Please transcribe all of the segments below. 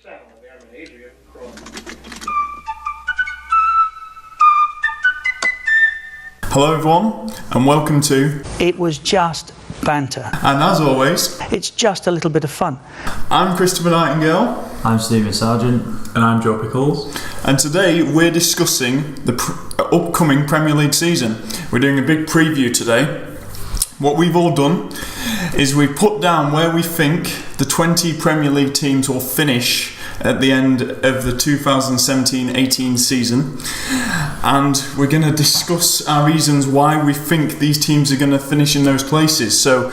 sound of Aaron Adrian Crum. Hello everyone, and welcome to It Was Just Banter. And as always, It's just a little bit of fun. I'm Christopher Nightingale. I'm Stephen Sargent. And I'm Joe Pickles. And today we're discussing the upcoming Premier League season. We're doing a big preview today. What we've all done is we've put down where we think the 20 Premier League teams will finish at the end of the 2017-18 season, and we're going to discuss our reasons why we think these teams are going to finish in those places. So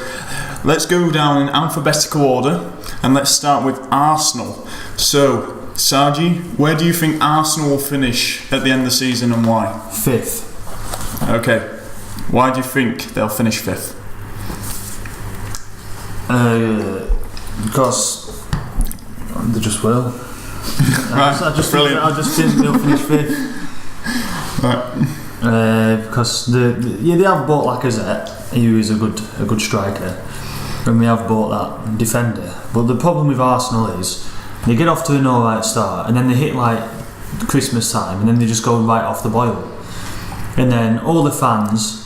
let's go down in alphabetical order, and let's start with Arsenal. So Sargi, where do you think Arsenal will finish at the end of the season and why? 5th. Okay, why do you think they'll finish 5th? Because they just will. Right, I just brilliant. think they'll finish 5th. Right. Because they have bought Lacazette, who is a good striker, and we have bought that defender. But the problem with Arsenal is they get off to an alright start, and then they hit Christmas time, and then they just go right off the boil, and then all the fans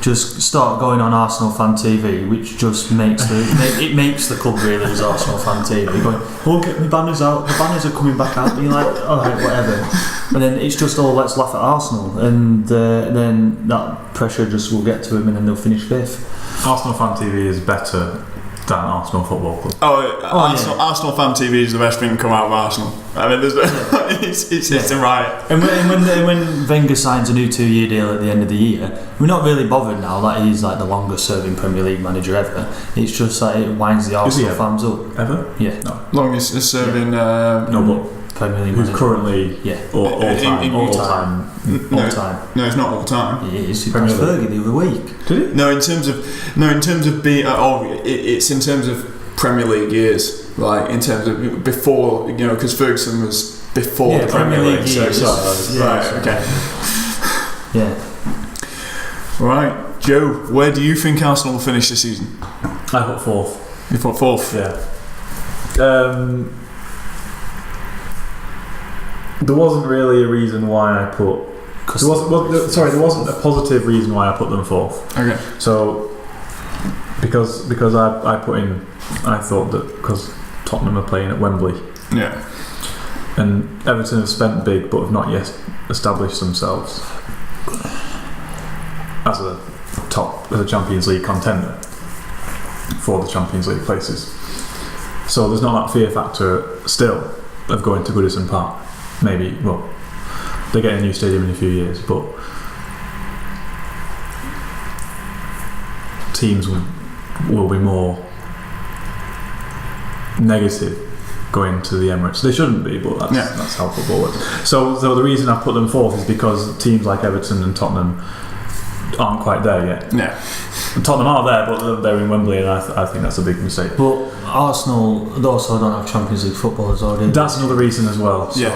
just start going on Arsenal fan TV, which just makes the club really as Arsenal fan TV. Going, oh, get my banners out, the banners are coming back out, and you're like, alright, whatever. And then it's just all, let's laugh at Arsenal, and then that pressure just will get to them, and then they'll finish 5th. Arsenal Fan TV is better than Arsenal Football Club. Arsenal fan TV is the best thing to come out of Arsenal. I mean, there's it's a riot. And when Wenger signs a new 2-year deal at the end of the year, we're not really bothered now that he's the longest serving Premier League manager ever. It's just it winds the Arsenal fans up. Ever? Yeah. No. Longest serving. No, but Premier League who's manager. currently all time. All time. No, it's not all time. It is. He passed Fergie the other week. Did it? No, in terms of being. It's in terms of Premier League years. In terms of before, because Ferguson was before the Premier League. Years. Right. Okay. Yeah. Right, Joe. Where do you think Arsenal will finish this season? I put 4th. You put 4th. Yeah. There wasn't really a reason why I put. There wasn't a positive reason why I put them 4th. Okay. So because I put in, I thought that because Tottenham are playing at Wembley. Yeah. And Everton have spent big but have not yet established themselves as a Champions League contender for the Champions League places. So there's not that fear factor still of going to Goodison Park. Maybe, they're getting a new stadium in a few years, but teams will be more negative going to the Emirates. They shouldn't be, but that's how football works. So the reason I put them 4th is because teams like Everton and Tottenham aren't quite there yet. Yeah. And Tottenham are there, but they're in Wembley, and I think that's a big mistake. But Arsenal also don't have Champions League football as well, do they? That's another reason as well. So,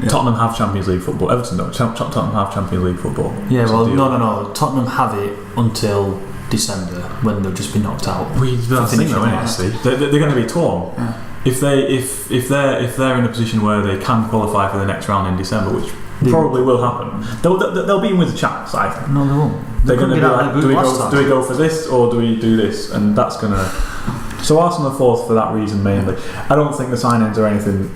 Tottenham have Champions League football. Everton don't. Tottenham have Champions League football. Yeah, well, no. Tottenham have it until December when they'll just be knocked out. That's the thing, though, isn't it? They're going to be torn. Yeah. If they're in a position where they can qualify for the next round in December, which probably will happen, they'll be in with a chance. I think. No, they won't. They're going to be like, do we go for this or do we do this? And that's going to. So Arsenal are 4th for that reason mainly. I don't think the signings are anything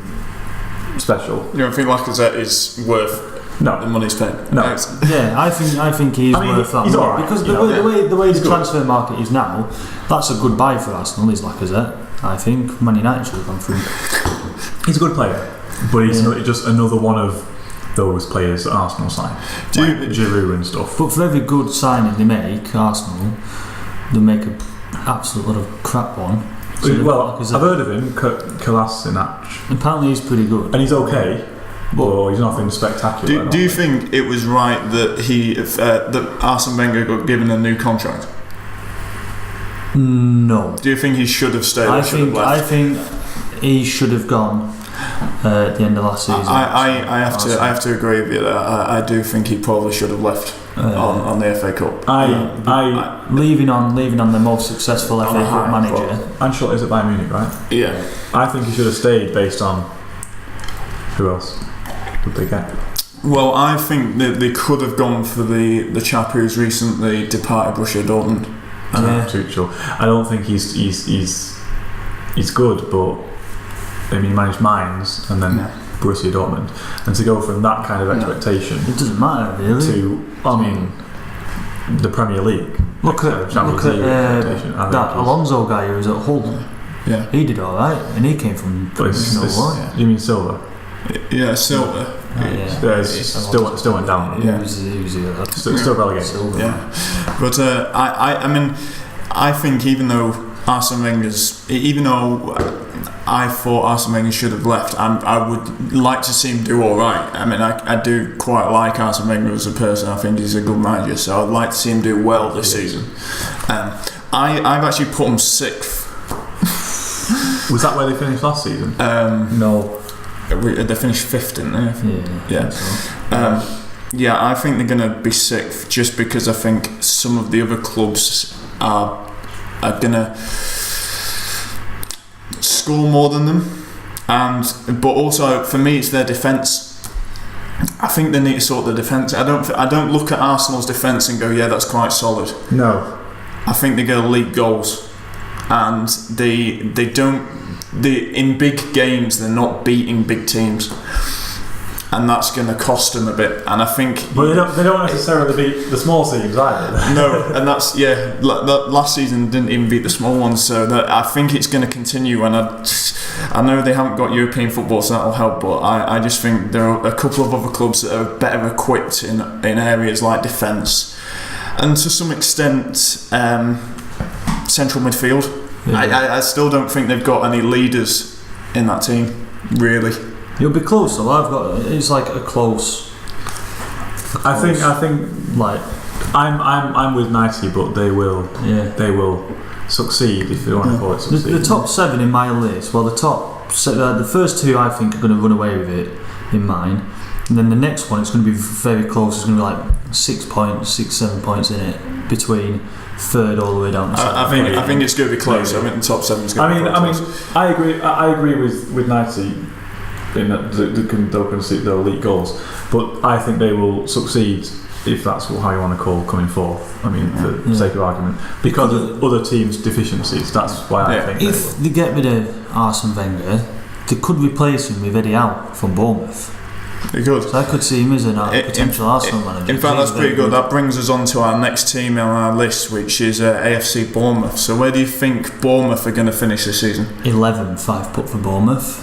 special. You don't think Lacazette is worth the money spent? No. Yeah, I think he's worth that he's money alright, because the way the transfer market is now, that's a good buy for Arsenal. Is Lacazette. I think Man United should have gone through. He's a good player, but he's just another one of those players that Arsenal sign, Giroud and stuff. But for every good signing they make, Arsenal, they make an absolute lot of crap one. So I've heard of him, Kolasinac. Apparently he's pretty good, and he's okay, but he's nothing spectacular. Do you think it was right that that Arsene Wenger got given a new contract? No. Do you think he should have stayed or should have left? I think he should have gone at the end of last season. I have to agree with you there. I do think he probably should have left on the FA Cup. Leaving on the most successful FA Cup manager. Ancelotti is at Bayern Munich, right? Yeah. I think he should have stayed based on Who else would they get? Well, I think that they could have gone for the chap who's recently departed Borussia Dortmund. Tuchel. I don't think he's good, but I mean, he managed Mainz and then Borussia Dortmund, and to go from that kind of expectation, it doesn't matter really. To the Premier League. Look at that Alonso guy who was at Hull. Yeah, he did all right, and he came from. You mean Silva? Yeah, Silva. Still went down. Yeah, still relegated. Silva. Yeah, but I mean, I think even though I thought Arsene Wenger should have left, I would like to see him do all right. I mean, I do quite like Arsene Wenger as a person. I think he's a good manager, so I'd like to see him do well this season. I've actually put him 6th. Was that where they finished last season? No. They finished 5th, didn't they? Yeah. I think they're going to be 6th, just because I think some of the other clubs are going to score more than them, but also for me it's their defence. I think they need to sort the defence. I don't look at Arsenal's defence and go, yeah, that's quite solid. No, I think they get elite goals, and they in big games they're not beating big teams, and that's going to cost them a bit. And I think, but they don't necessarily beat the small teams either. No, and that's last season didn't even beat the small ones, so that I think it's going to continue. And I know they haven't got European football, so that'll help. But I just think there are a couple of other clubs that are better equipped in areas like defence, and to some extent central midfield. I still don't think they've got any leaders in that team, really. You'll be close though. It's like a close. I think like I'm with 90, but they will succeed, if you want to call it succeed. The top 7 in my list. Well, the first 2 I think are going to run away with it in mine, and then the next one it's going to be very close. It's going to be like 6 points, 7 points in it between 3rd all the way down to 7th. I think it's going to be close. I think the top 7 is going to be close. I agree with 90 in that they'll concede their elite goals, but I think they will succeed, if that's how you want to call coming 4th. I mean, for the sake of argument, because of other teams' deficiencies. That's why I think if they get rid of Arsene Wenger, they could replace him with Eddie Howe from Bournemouth. They could. So I could see him as a potential Arsenal manager. In fact, that's pretty good. That brings us on to our next team on our list, which is AFC Bournemouth. So where do you think Bournemouth are going to finish this season? 11th I've put for Bournemouth.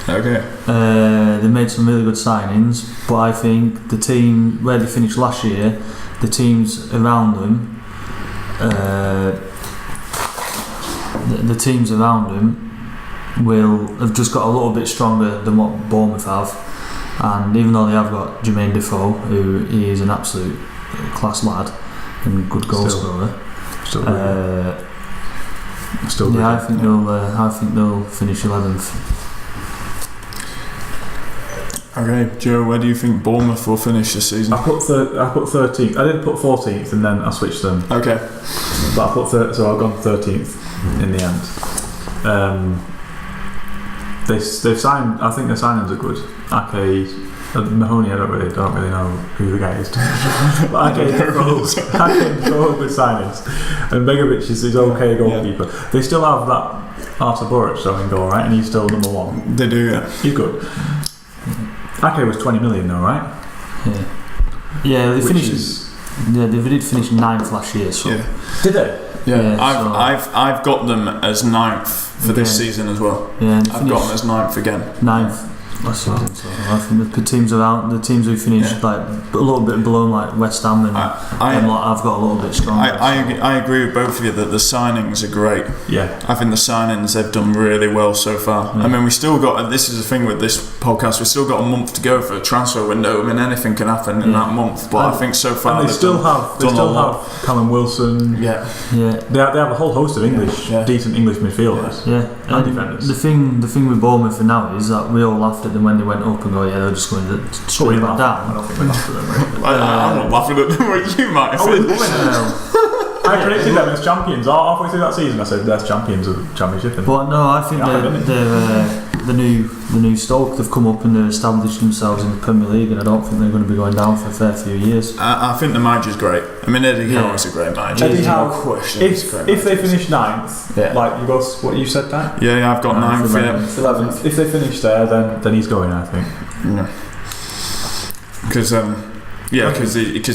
Okay. They made some really good signings, but I think the team where they finished last year, the teams around them, will have just got a little bit stronger than what Bournemouth have. And even though they have got Jermaine Defoe, who he is an absolute class lad and good goal scorer, I think they'll finish 11th. Okay, Joe, where do you think Bournemouth will finish this season? I put 13th. I didn't put 14th, and then I switched them. Okay, but I put so I've gone 13th in the end. They've signed. I think their signings are good. Ake, Mahoney. I don't really know who the guy is. But Ake and good signings, and Begovic is his okay goalkeeper. Yeah. They still have that Artur Boruc though in goal, right? And he's still number 1. They do, yeah. He's good. Ake was 20 million though, right? Yeah, they finished. They did finish 9th last year. So. Yeah. Did they? Yeah, I've got them as 9th for this season as well. Yeah, I've got them as 9th again. 9th last season. So I think the teams who finished like a little bit below, like West Ham and I've got a little bit stronger. I agree with both of you that the signings are great. Yeah, I think the signings they've done really well so far. Yeah. I mean, we still got. This is the thing with this podcast. We still got a month to go for a transfer window. I mean, anything can happen in that month. But I think so far and they still have Callum Wilson. Yeah. They have a whole host of decent English midfielders. Yeah, and defenders. The thing with Bournemouth for now is that we all laughed at them when they went up and go, yeah, they're just going to straight back down. I don't think we laughed at them. I'm not laughing at them. What you might have. I predicted them as champions. Halfway through that season, I said they're champions of the championship. But no, I think the new the new Stoke. They've come up and they're established themselves in the Premier League, and I don't think they're going to be going down for a fair few years. I think the manager's great. I mean, Eddie Howe is a great manager. Eddie Howe, no question. if they finish 9th, like you got what you said, Dan? Yeah, I've got 9th. 11th. If they finish there, then he's going, I think. Because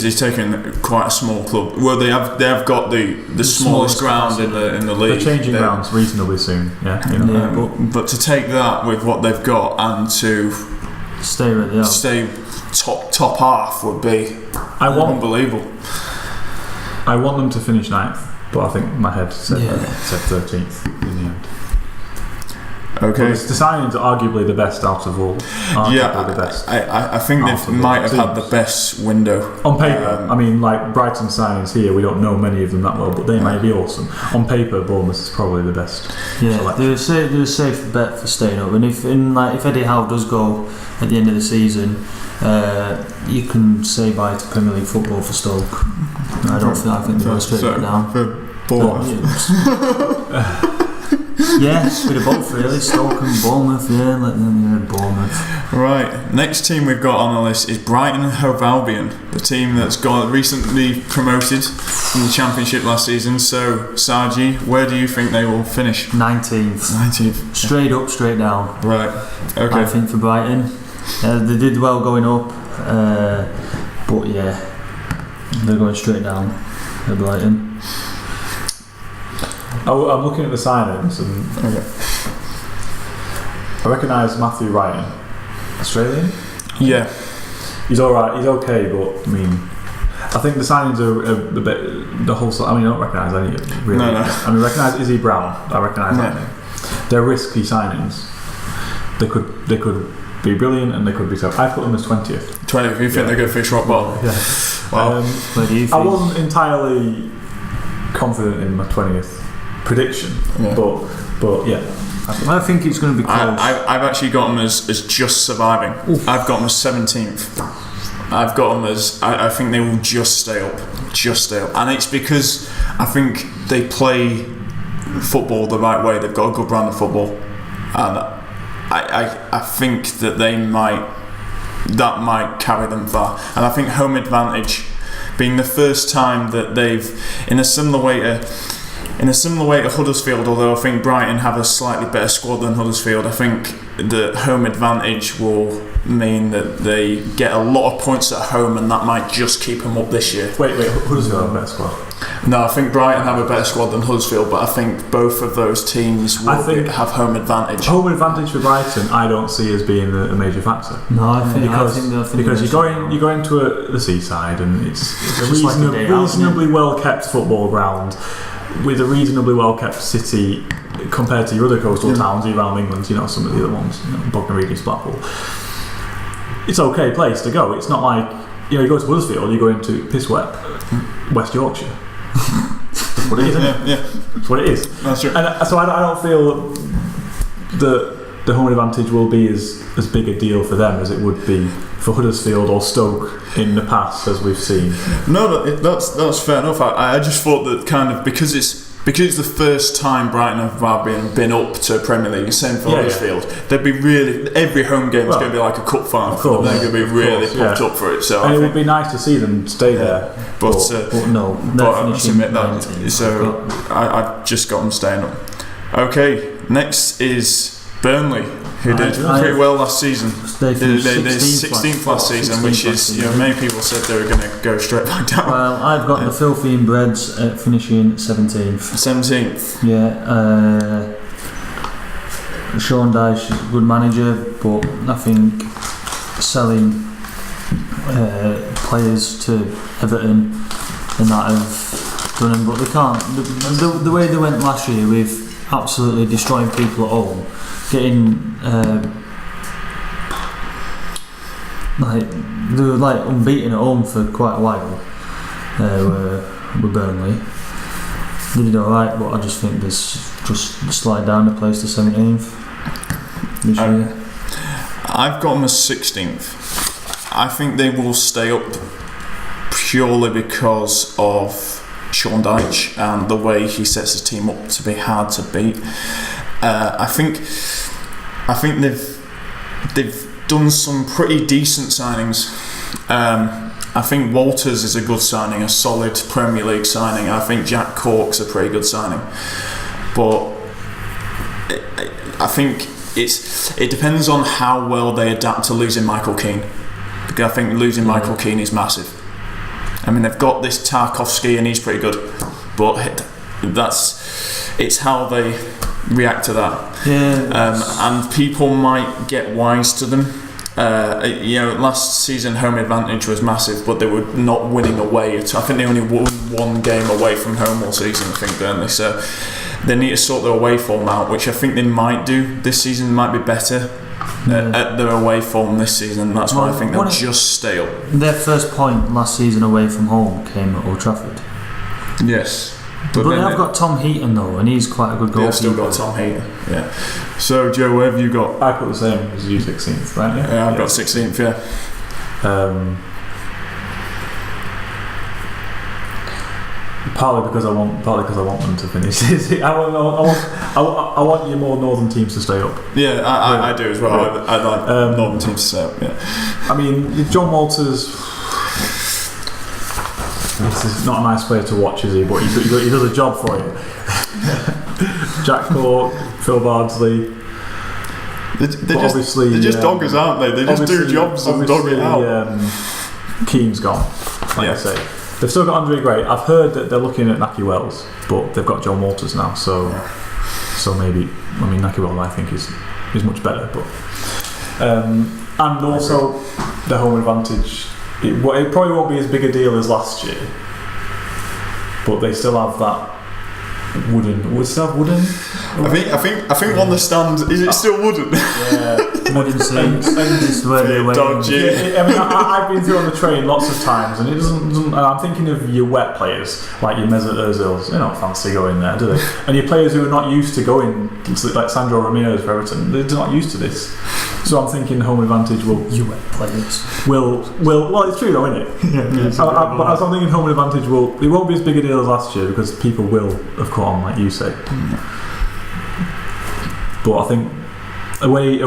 he's taken quite a small club. Well, they have got the smallest ground in the league. They're changing grounds reasonably soon. But to take that with what they've got and to stay top half would be unbelievable. I want them to finish 9th, but I think my head said 13th in the end. Okay. The signings are arguably the best out of all. The best. I think they might have had the best window. On paper, I mean, like Brighton signings here, we don't know many of them that well, but they might be awesome. On paper, Bournemouth is probably the best. Yeah, they're a safe bet for staying up. And if Eddie Howe does go at the end of the season, you can say bye to Premier League football for Stoke. I think they'll straight back down. For Bournemouth. Yeah, bit of both really. Stoke and Bournemouth. Yeah, let them Bournemouth. Right. Next team we've got on the list is Brighton and Hove Albion, the team that's got recently promoted from the Championship last season. So, Sargi, where do you think they will finish? 19th. Straight up, straight down. Right. Okay. I think for Brighton, they did well going up, but yeah, they're going straight down. They're Brighton. I'm looking at the signings and I recognise Matthew Ryan. Australian? Yeah. He's alright, he's okay, but I mean, I think the signings are a bit, the whole, I don't recognise any of them, really. No. I mean, I recognise Izzy Brown, I recognise that name. They're risky signings. They could be brilliant and they could be tough. I put them as 20th. 20th, you think they're going to finish rock bottom? Yeah. Wow. Where do you think? I wasn't entirely confident in my 20th prediction, but yeah. I think it's going to be close. I've actually got them as just surviving. Oof. I've got them as 17th. I've got them as I think they will just stay up, and it's because I think they play football the right way. They've got a good brand of football, and I think that that might carry them far. And I think home advantage, being the first time that they've, in a similar way to Huddersfield, although I think Brighton have a slightly better squad than Huddersfield, I think the home advantage will mean that they get a lot of points at home, and that might just keep them up this year. Wait, Huddersfield have a better squad? No, I think Brighton have a better squad than Huddersfield, but I think both of those teams will have home advantage. Home advantage for Brighton, I don't see as being a major factor. No, I think because you're going to the seaside, and it's a reasonably well kept football ground with a reasonably well kept city compared to your other coastal towns around England. Some of the other ones, Bognor Regis, Blackpool. It's an okay place to go. It's not like you go to Huddersfield, you're going to piss wet West Yorkshire. That's what it is, isn't it? Yeah. That's what it is. That's true. And so I don't feel that the home advantage will be as big a deal for them as it would be for Huddersfield or Stoke in the past, as we've seen. No, that's fair enough. I just thought that kind of because it's the first time Brighton have been up to Premier League, same for Huddersfield, they'd be really, every home game is going to be like a cup final. They're going to be really pumped up for it. So and it would be nice to see them stay there. But I submit that. So I just got them staying up. Okay, next is Burnley, who did pretty well last season. They 16th last season, which is, many people said they were going to go straight back down. Well, I've got the filthy inbreds finishing 17th. 17th? Yeah. Sean Dyche is a good manager, but I think selling players to Everton and that have done them, but they can't. The way they went last year with absolutely destroying people at home, getting they were like unbeaten at home for quite a while with Burnley. They did alright, but I just think there's just slide down the place to 17th this year. I've got them as 16th. I think they will stay up purely because of Sean Dyche and the way he sets his team up to be hard to beat. I think they've done some pretty decent signings. I think Walters is a good signing, a solid Premier League signing. I think Jack Cork's a pretty good signing, but I think it depends on how well they adapt to losing Michael Keane, because I think losing Michael Keane is massive. I mean, they've got this Tarkowski and he's pretty good, but it's how they react to that. And people might get wise to them. Last season home advantage was massive, but they were not winning away. I think they only won one game away from home all season, I think, Burnley. So they need to sort their away form out, which I think they might do this season. Might be better at their away form this season. That's why I think they're just stale. Their first point last season away from home came at Old Trafford. Yes. But they have got Tom Heaton though, and he's quite a good goalkeeper. They've still got Tom Heaton, yeah. So Joe, where have you got? I put the same as you, 16th, right? Yeah, I've got 16th, yeah. Partly because I want them to finish. I want your more northern teams to stay up. Yeah, I do as well. Yeah. I'd like northern teams to stay up. Yeah. I mean, John Walters. This is not a nice player to watch, is he? But he does a job for you. Jack Cork, Phil Bardsley. They're just doggers, aren't they? They just do jobs and dog it out. Keane's gone, like I say. They've still got Andre Gray. I've heard that they're looking at Naki Wells, but they've got John Walters now. So maybe, I mean, Naki Wells I think is much better. But and also the home advantage. It probably won't be as big a deal as last year, but they still have that wooden. Would still have wooden? I think on the stand, is it still wooden? Yeah, wooden seats. It's where they're dodgy. Yeah, I mean, I've been through on the train lots of times, and it doesn't. And I'm thinking of your wet players like your Mesut Ozils. They don't fancy going there, do they? And your players who are not used to going, like Sandro Ramirez for Everton, they're not used to this. So I'm thinking home advantage will. You wet players. Well, it's true though, isn't it? Yeah. But as I'm thinking home advantage it won't be as big a deal as last year because people will have caught on, like you say. But I think away,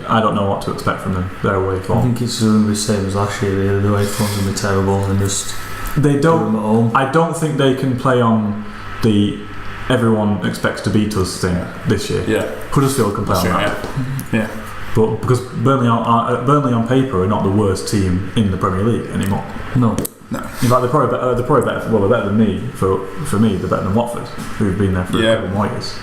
I don't know what to expect from them. Their away form. I think it's going to be the same as last year. The away form's going to be terrible, and they don't. Do them at home. I don't think they can play on the everyone expects to beat us thing this year. Yeah, Huddersfield can play on that. Yeah. But because Burnley on paper are not the worst team in the Premier League anymore. No. In fact, they're probably better. Well, they're better than me. For me, they're better than Watford, who've been there for a couple more years.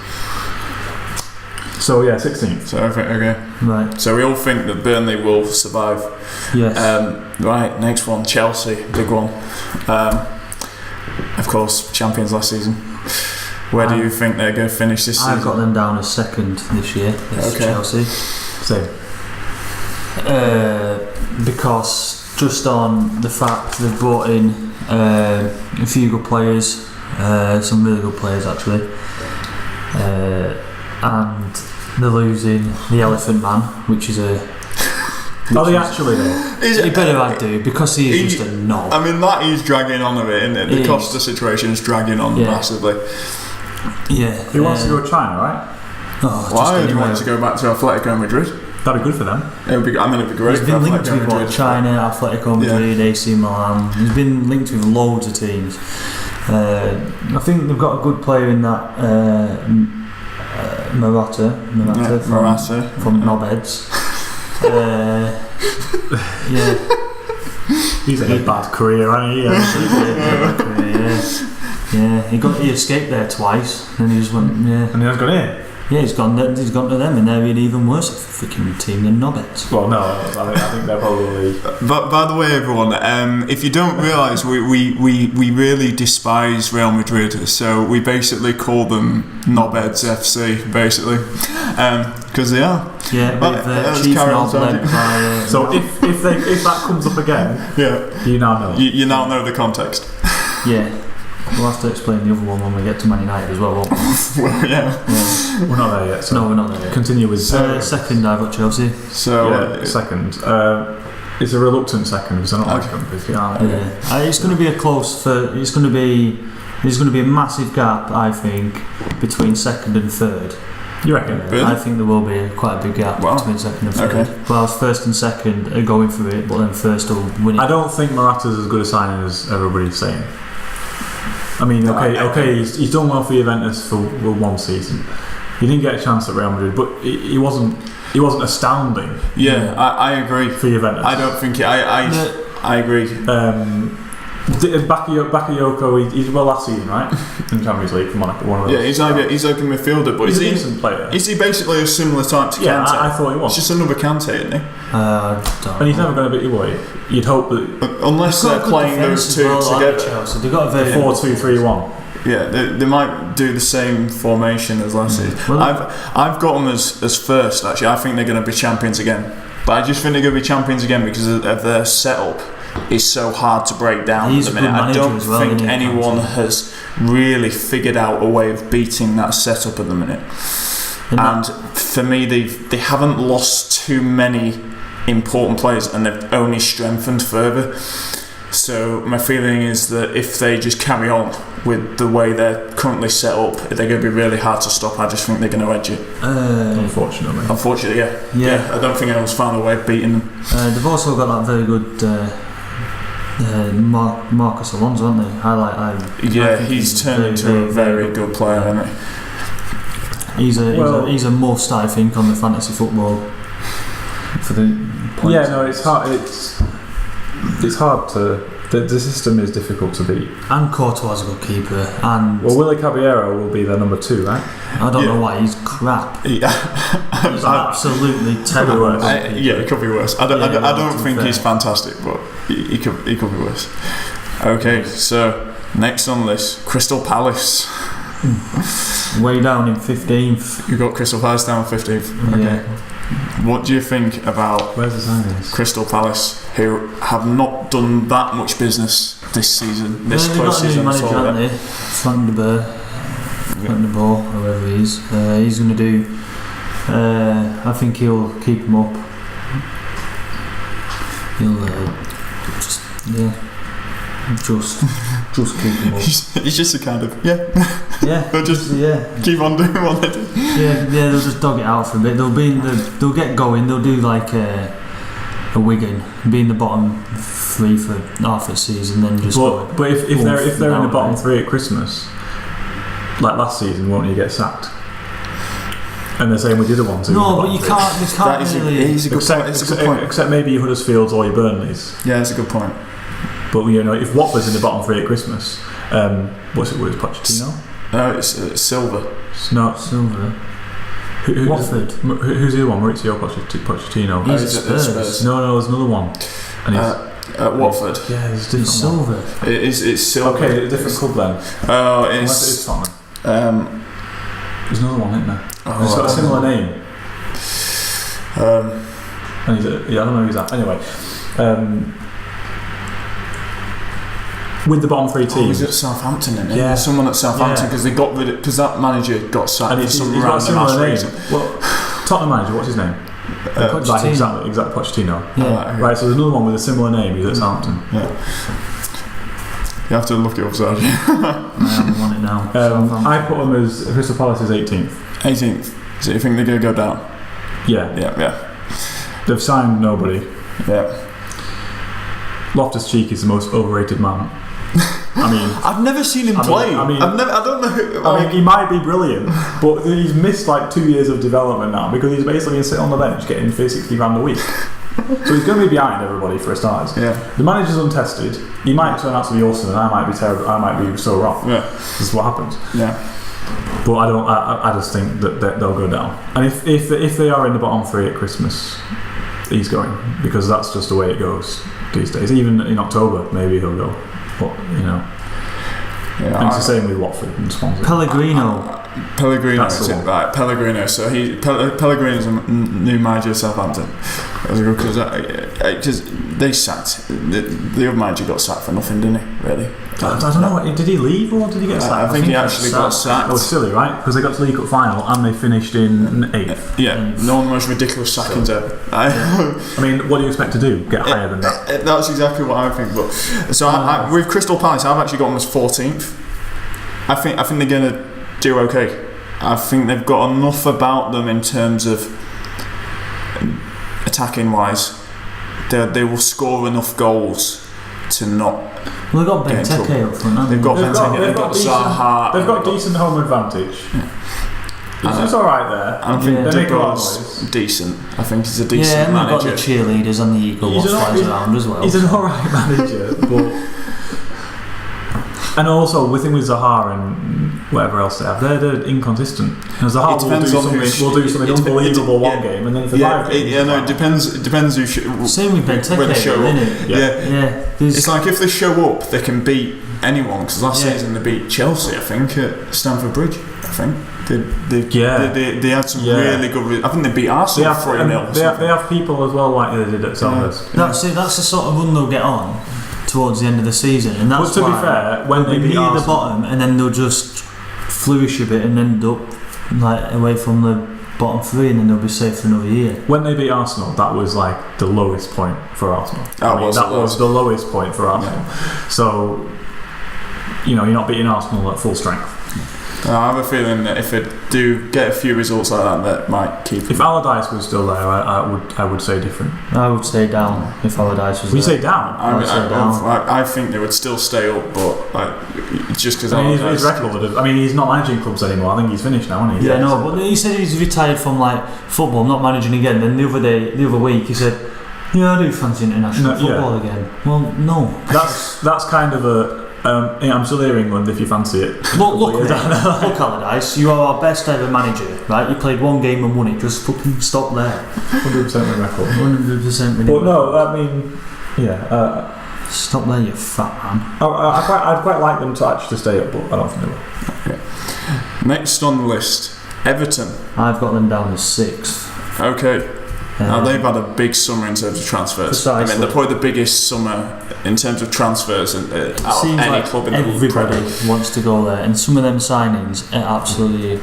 So 16th. So okay. Right. So we all think that Burnley will survive. Yes. Right. Next one, Chelsea, big one. Of course, champions last season. Where do you think they're going to finish this season? I've got them down as second this year. Okay. Chelsea. Same. Because just on the fact they've brought in a few good players, some really good players actually, and they're losing the Elephant Man, which is a. Are they actually though? He better have do because he is just a knob. I mean, that is dragging on a bit, isn't it? The Costa situation is dragging on massively. Yeah. He wants to go to China, right? Why do you want to go back to Atletico Madrid? That'd be good for them. It'd be great. He's been linked with China, Atletico Madrid, AC Milan. He's been linked with loads of teams. I think they've got a good player in that Morata from Knobheads. He's had a bad career, hasn't he? Yeah, he escaped there twice, and he just went. Yeah, and he has gone in. Yeah, he's gone to them, and they're even worse of a freaking team than Knobheads. Well, no, I think they're probably. But by the way, everyone, if you don't realise, we really despise Real Madrid, so we basically call them Knobheads FC, basically, because they are. Yeah, with Chief Knob led by. So if that comes up again, you now know. You now know the context. Yeah. We'll have to explain the other one when we get to Man United as well, won't we? Well, yeah. We're not there yet. So no, we're not there yet. Continue with second. I've got Chelsea. So second. It's a reluctant second because I don't like them. It's going to be a close. There's going to be a massive gap, I think, between second and third. You reckon? Really? I think there will be quite a big gap Wow. between second and third. Okay. Well, first and second are going for it, but then first will win it. I don't think Morata's as good a signing as everybody's saying. I mean, okay, he's done well for Juventus for one season. He didn't get a chance at Real Madrid, but he wasn't astounding. Yeah, I agree. For Juventus. I don't think I agree. Bakayoko, he did well last season, right? In Champions League for Monaco. One of those. Yeah, he's like a midfielder, but He's a decent player. Is he basically a similar type to Yeah, Kante? I thought he was. It's just another Kante, isn't he? And he's never going to be away. You'd hope that Unless they're playing those two together. Chelsea. They've got a very 4-2-3-1. Yeah, they might do the same formation as last season. Well, I've got them as first, actually. I think they're going to be champions again. But I just think they're going to be champions again because of their setup is so hard to break down He's at the a good minute. I manager don't as well, think isn't he, anyone Kante? has really figured out a way of beating that setup at the minute. And for me, they haven't lost too many important players and they've only strengthened further. So my feeling is that if they just carry on with the way they're currently set up, they're going to be really hard to stop. I just think they're going to edge it. Unfortunately. Unfortunately, yeah. I don't think anyone's found a way of beating them. They've also got that very good Marcus Alonso, haven't they? Yeah, he's turned into a very good player, hasn't he? He's a must, I think, on the fantasy football for the points. Yeah, no, it's hard. It's hard to. The system is difficult to beat. And Courtois is a good keeper. And Willy Caballero will be their number 2, right? I don't know why he's crap. Yeah. He's absolutely terrible. It could be worse. I don't think fair. he's fantastic, but he could be worse. Okay, so next on the list, Crystal Palace. Way down in 15th. You've got Crystal Palace down 15th. Okay. Yeah. What do you think about Where's the signings? Crystal Palace, who have not done that much business this season, this They've close got a new season at manager, all? haven't they? Frank de Boer, whoever he is. He's going to do. I think he'll keep him up. He'll just keep him up. He's just a kind of Yeah, keep on doing what they do. Yeah, they'll just dog it out for a bit. They'll get going. They'll do like a Wigan, be in the bottom 3 for half a season, then just. But if they're in the bottom 3 at Christmas, like last season, won't you get sacked? And they're saying we did a 1-2. No, but you can't really. It's a good point. Except maybe your Huddersfields or your Burnleys. Yeah, it's a good point. But if Watford's in the bottom 3 at Christmas, what's it with Pochettino? No, it's Silver. No, Silver. Watford. Who's the other one? Maurizio Pochettino. He's at Spurs. No, there's another one. And at Watford. Yeah, there's a different It's Silver. It's Silver. Okay, a different club then. Oh, Unless it is Tottenham. There's another one, isn't there? It's got a similar name. And I don't know who's that. Anyway. With the bottom 3 teams. He's at Southampton, isn't he? Yeah. There's someone at Southampton because they got rid of because that manager got sacked And for some he's got a random similar ass name. reason. Well, Tottenham manager, what's his name? Pochettino. Exactly, Pochettino. Yeah. Right, so there's another one with a similar name. He's at Southampton. Yeah. You have to look it up, Sarge. I haven't won it now. I put them as Crystal Palace is 18th. 18th. So you think they're going to go down? Yeah. Yeah. They've signed nobody. Yeah. Loftus-Cheek is the most overrated man. I mean, I've never seen him play. I don't know who. I mean, he might be brilliant, but he's missed like 2 years of development now because he's basically going to sit on the bench getting 60 grand a week. So he's going to be behind everybody for a start. Yeah. The manager's untested. He might turn out to be awesome, and I might be terrible. I might be so wrong. Yeah. This is what happens. Yeah. But I don't. I just think that they'll go down. And if they are in the bottom 3 at Christmas, he's going because that's just the way it goes these days. Even in October, maybe he'll go. But Yeah, and it's the same with Watford and Swansea. Pellegrino, That's is the it? one. Right, Pellegrino. So Pellegrino's a new manager of Southampton. Because they sacked the other manager got sacked for nothing, didn't he? Really? I don't know. Did he leave or did he get sacked? I think he actually got sacked. That was silly, right? Because they got to the League Cup final and they finished in 8th. Yeah, one of the most ridiculous sackings ever. I mean, what do you expect to do? Get higher than that? That's exactly what I think. But so with Crystal Palace, I've actually got them as 14th. I think they're going to do okay. I think they've got enough about them in terms of attacking wise. They will score enough goals to not. Well, they've got Benteke up front, haven't they? They've got Benteke, they've got Zaha. They've got decent home advantage. It's alright there. And I think they make a lot of DeBoer's noise. decent. I think he's a decent and they've got manager. the cheerleaders and the eagle what flies around as well. He's an alright manager, but. And also, with Zaha and whatever else they have, they're inconsistent. And Zaha will do something unbelievable one game, and then for 5 games. It depends who. Same with Benteke, when they show up. isn't it? Yeah. It's like if they show up, they can beat anyone. Because last season they beat Chelsea, I think, at Stamford Bridge. I think they had some really good. I think they beat Arsenal 3-0. They have people as well, like they did at Selhurst. That's it. That's the sort of run they'll get on towards the end of the season, and that's but to be fair, when they beat near Arsenal, the bottom, and then they'll just flourish a bit and end up like away from the bottom 3, and then they'll be safe for another year. When they beat Arsenal, that was like the lowest point for Arsenal. That was the lowest point for Arsenal. Yeah. So, you're not beating Arsenal at full strength. I have a feeling that if they do get a few results like that might keep. If Allardyce was still there, I would say different. I would say down if Allardyce was there. You say down? I think they would still stay up, but just because his record. He's not managing clubs anymore. I think he's finished now, isn't he? Yeah, no, but he said he's retired from football, not managing again. Then the other week he said, "Yeah, I do fancy international football again." Well, no. That's kind of a. I'm still here, England, if you fancy it. Look, Allardyce, you are our best ever manager, right? You played one game and won it. Just fucking stop there. 100% win record. 100% win. But no, stop there, you fat man. I'd quite like them to actually stay up, but I don't think they will. Okay. Next on the list, Everton. I've got them down as 6th. Okay. Now they've had a big summer in terms of transfers. Precisely. They're probably the biggest summer in terms of transfers out of any like club in the everybody wants to go there, and some of them signings are absolutely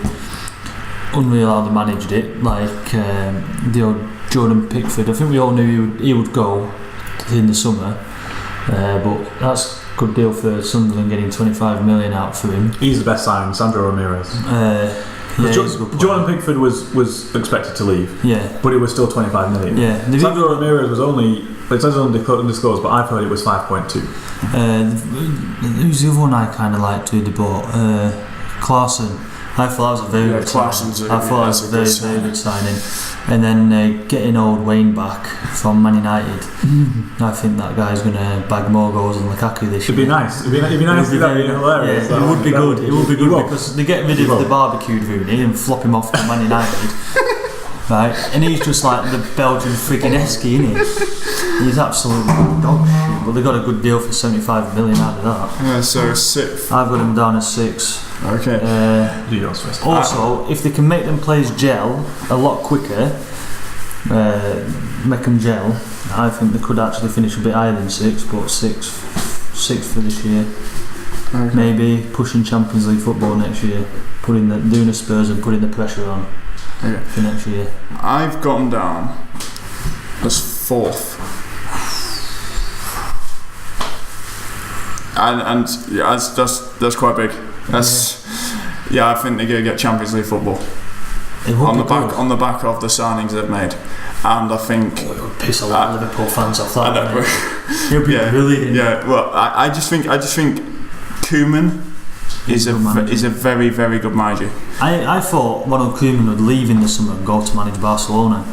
unreal how they managed it. Like the old Jordan Pickford. I think we all knew he would go in the summer, but that's a good deal for Sunderland getting 25 million out for him. He's the best signing, Sandro Ramirez. Jordan Pickford was expected to leave, but it was still 25 million. Yeah, Sandro Ramirez was only, it says undisclosed, but I've heard it was 5.2. Who's the other one I kind of liked who they bought? Clarkson. I thought that was a very good signing. I thought that was a very good signing. And then getting old Wayne back from Man United, I think that guy's going to bag more goals than Lukaku this year. It'd be nice. It'd be nice. It'd be hilarious. Yeah, it would be good. It would be good because they get rid of the barbecued Rooney and flop him off to Man United. Right, and he's just like the Belgian friggin' Esky, isn't he? He's absolutely dog shit, but they got a good deal for 75 million out of that. Yeah, so 6th. I've got him down as 6. Okay. Also, if they can make them players gel a lot quicker, make them gel, I think they could actually finish a bit higher than 6, but 6th for this year. Okay. Maybe pushing Champions League football next year, doing the Spurs and putting the pressure on for next year. I've got them down as 4th. And that's quite big. I think they're going to get Champions League football on the back of the signings they've made, and I think it would piss a lot of Liverpool fans off that. It would be brilliant. Yeah, well, I just think Koeman is a very, very good manager. I thought Ronald Koeman would leave in the summer and go to manage Barcelona.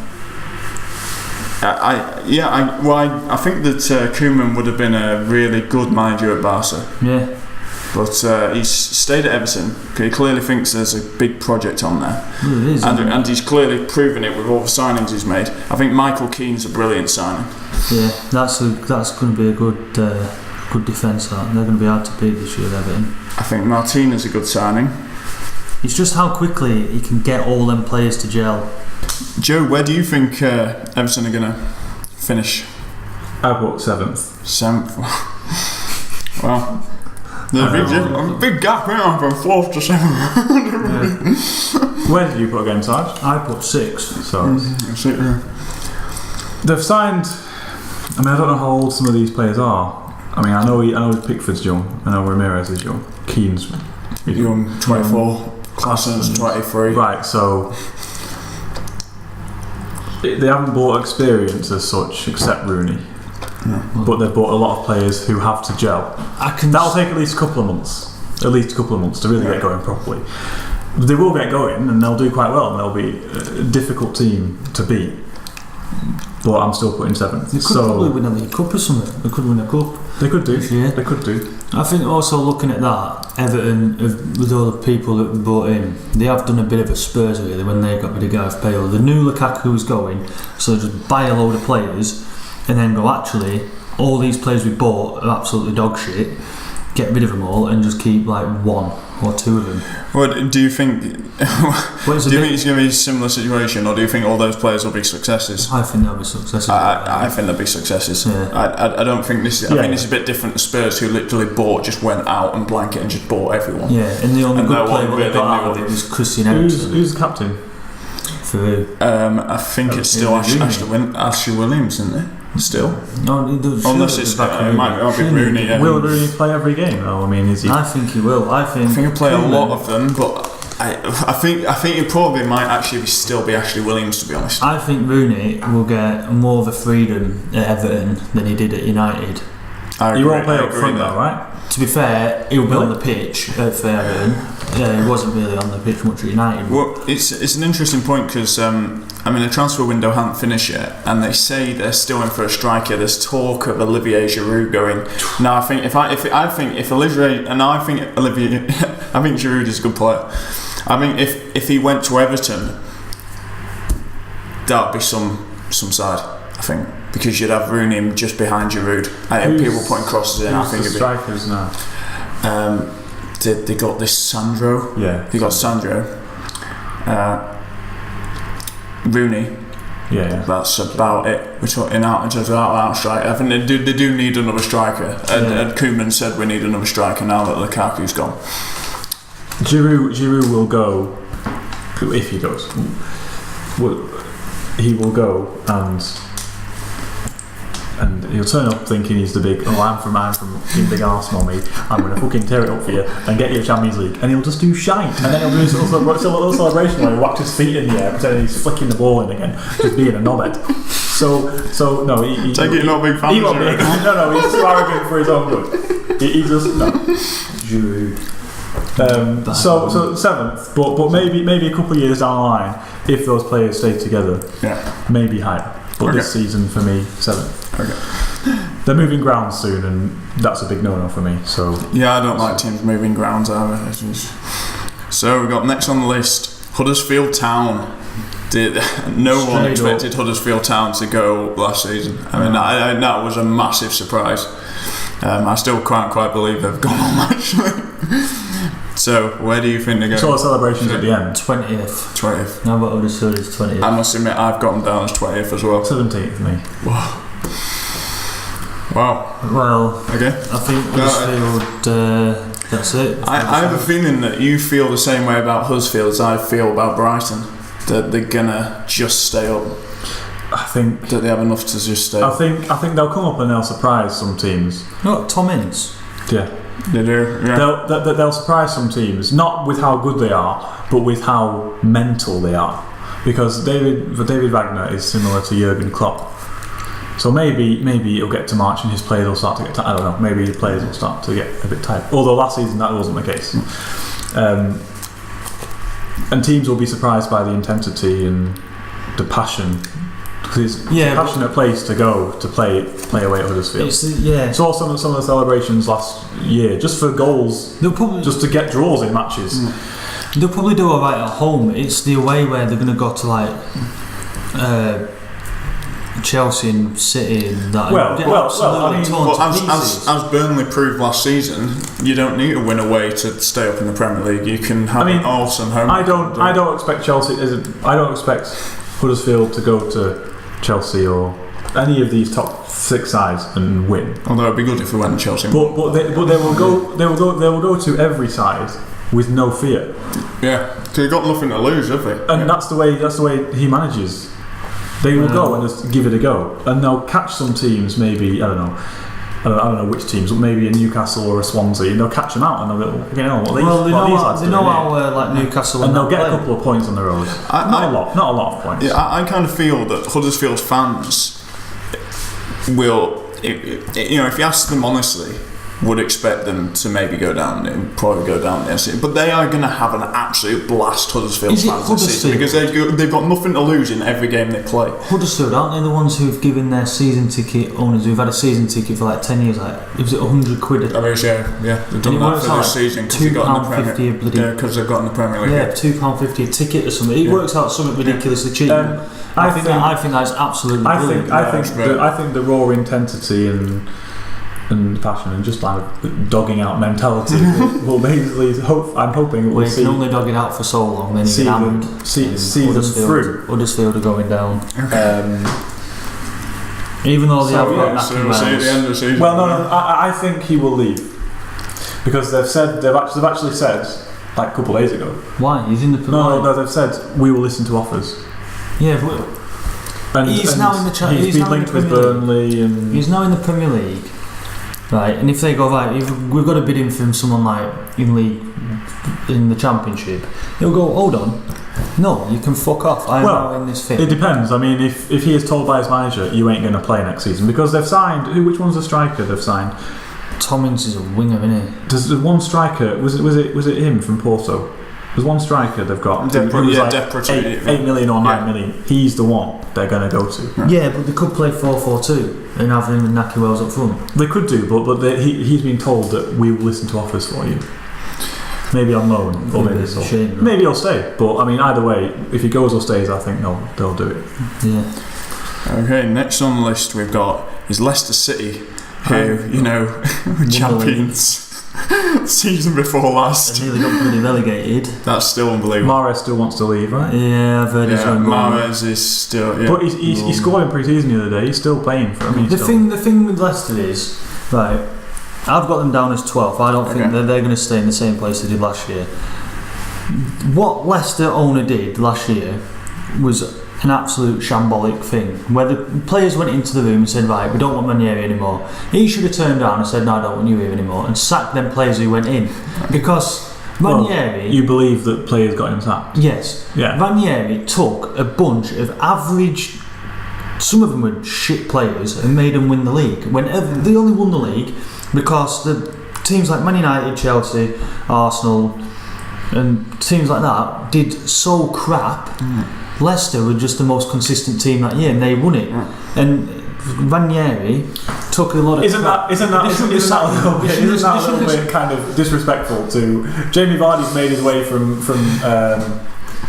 I think that Koeman would have been a really good manager at Barca. Yeah. But he's stayed at Everton. He clearly thinks there's a big project on there. Well, it is, and he's clearly proven it with all the signings he's made. I think Michael Keane's a brilliant signing. Yeah, that's going to be a good defence. They're going to be hard to beat this year, Everton. I think Martinez's a good signing. It's just how quickly he can get all them players to gel. Joe, where do you think Everton are going to finish? I put 7th. 7th. Well, there's a big gap here from 4th to 7th. Where did you put again, Sarge? I put 6. Sorry. They've signed. I don't know how old some of these players are. I know Pickford's young. I know Ramirez is young. Keane's young, 24. Claessen's 23. Right, so they haven't bought experience as such, except Rooney. But they've bought a lot of players who have to gel. That'll take at least a couple of months. To really get going properly. They will get going and they'll do quite well and they'll be a difficult team to beat. But I'm still putting 7th. They could probably win a League Cup or something. They could win a cup. They could do. Yeah. They could do. I think also looking at that, Everton, with all the people that we brought in, they have done a bit of a Spurs really when they got rid of Gareth Bale. The new Lukaku's going, so they just buy a load of players and then go, actually, all these players we bought are absolutely dog shit. Get rid of them all and just keep like 1 or 2 of them. Well, do you think? Do you think it's going to be a similar situation, or do you think all those players will be successes? I think they'll be successes. I think they'll be successes. Yeah. I don't think this. I think this is a bit different to Spurs, who literally just went out and blanket and just bought everyone. Yeah, and the only good player really they got out of it was Christian Eriksen. Who's the captain? For who? I think it's still Ashley Williams, isn't it? Still. No, he does. Unless it's it might be Rooney. Will Rooney play every game? No, I mean, is he? I think he will. I think he'll play a lot of them, but I think it probably might actually still be Ashley Williams, to be honest. I think Rooney will get more of a freedom at Everton than he did at United. He won't play up front though, right? To be fair, he'll be on the pitch for Everton. He wasn't really on the pitch much at United. Well, it's an interesting point because the transfer window hasn't finished yet, and they say they're still in for a striker. There's talk of Olivier Giroud going. Now, I think Giroud is a good player. I think if he went to Everton, that'd be some side. I think. Because you'd have Rooney just behind Giroud. People putting crosses in. I think the strikers now? They got this Sandro. Yeah. They got Sandro. Rooney. Yeah. That's about it. We're talking out in terms of out striker. I think they do need another striker. And Koeman said we need another striker now that Lukaku's gone. Giroud will go if he goes. He will go and he'll turn up thinking he's the big. I'm from big Arsenal, mate. I'm gonna fucking tear it up for you and get you a Champions League, and he'll just do shite, and then he'll do his little celebration where he whacks his feet in the air, pretending he's flicking the ball in again, just being a knobhead. So no, he take it, you're not a big fan. No, he's too arrogant for his own good. He just no. Giroud. So 7th, but maybe a couple of years down the line, if those players stay together, maybe higher. But this season for me, 7th. Okay. They're moving grounds soon, and that's a big no-no for me. So I don't like teams moving grounds either. So we've got next on the list Huddersfield Town. No one expected Huddersfield Town to go last season. I mean, that was a massive surprise. I still can't quite believe they've gone on actually. So, where do you think they're going? So, celebrations at the end? 20th. How about Huddersfield is 20th? I must admit, I've got them down as 20th as well. 17th for me. Wow. Well, okay. I think Huddersfield, that's it. I have a feeling that you feel the same way about Huddersfield as I feel about Brighton. That they're gonna just stay up. I think that they have enough to just stay up. I think they'll come up and they'll surprise some teams. No, Tom Ince. Yeah. They do, yeah. They'll surprise some teams, not with how good they are, but with how mental they are. Because David Wagner is similar to Jurgen Klopp. So maybe it'll get to March and his players will start to get tired. I don't know, maybe his players will start to get a bit tired. Although last season that wasn't the case. And teams will be surprised by the intensity and the passion. Because it's a passionate place to go to play away at Huddersfield. Saw some of the celebrations last year just for goals. They'll probably just to get draws in matches. They'll probably do alright at home. It's the away where they're going to go to like Chelsea and City and that. As Burnley proved last season, you don't need to win away to stay up in the Premier League. You can have an awesome home. I don't expect Huddersfield to go to Chelsea or any of these top 6 sides and win. Although it'd be good if we went to Chelsea. But they will go to every side with no fear. Yeah, because they've got nothing to lose, have they? And that's the way he manages. They will go and just give it a go, and they'll catch some teams. Maybe I don't know. I don't know which teams, but maybe a Newcastle or a Swansea, and they'll catch them out and they'll go, you know, they know how Newcastle and they'll get play. a couple of points on the road. Not a lot of points. Yeah, I kind of feel that Huddersfield fans will, if you ask them honestly, would expect them to maybe go down. It would probably go down there, but they are going to have an absolute blast, Huddersfield fans this season, because they've got nothing to lose in every game they play. Huddersfield, aren't they the ones who've given their season ticket owners who've had a season ticket for like 10 years? Like, was it £100? I mean, yeah, they've done that for this season because they've got in the Premier League. Yeah, because they've got in the Premier League. Yeah, £2.50 a ticket or something. It works out something ridiculously cheap. I think that's absolutely brilliant. I think the raw intensity and passion and just like dogging out mentality will basically I'm hoping we'll see. You can only dog it out for so long, then you get hammered. See them through. Huddersfield are going down. Even though they have got Nightingale. Well, no, I think he will leave because they've actually said like a couple of days ago. Why? He's in the Premier League. No, they've said we will listen to offers. Yeah, but he's now in the Champions League. He's been linked with Burnley and he's now in the Premier League. Right, and if they go right, if we've got to bid him from someone like in the Championship, he'll go, hold on, no, you can fuck off. I'm now in this thing. It depends. I mean, if he is told by his manager, you ain't going to play next season because they've signed. Which one's the striker they've signed? Tommins is a winger, isn't he? There's one striker. Was it him from Porto? There's one striker they've got. 8 million or 9 million. He's the one they're going to go to. Yeah, but they could play 4-4-2 and have him and Naki Wells up front. They could do, but he's been told that we will listen to offers for you. Maybe on loan, or maybe he'll stay. But I mean, either way, if he goes or stays, I think they'll do it. Yeah. Okay, next on the list we've got is Leicester City, who were champions. Season before last. And nearly got bloody relegated. That's still unbelievable. Mahrez still wants to leave, right? Yeah, I've heard he's going to Mahrez is still. Yeah. But he scored in pre-season the other day. He's still playing for him. The thing with Leicester is, right, I've got them down as 12th. I don't think they're going to stay in the same place they did last year. What Leicester owner did last year was an absolute shambolic thing where the players went into the room and said, right, we don't want Ranieri anymore. He should have turned around and said, no, I don't want you here anymore, and sacked them players who went in, because Ranieri... you believe that players got him sacked? Yes. Yeah. Ranieri took a bunch of average, some of them were shit players, and made them win the league. They only won the league because the teams like Man United, Chelsea, Arsenal and teams like that did so crap. Leicester were just the most consistent team that year, and they won it. And Ranieri took a lot of. Isn't that a little bit kind of disrespectful to Jamie Vardy's made his way from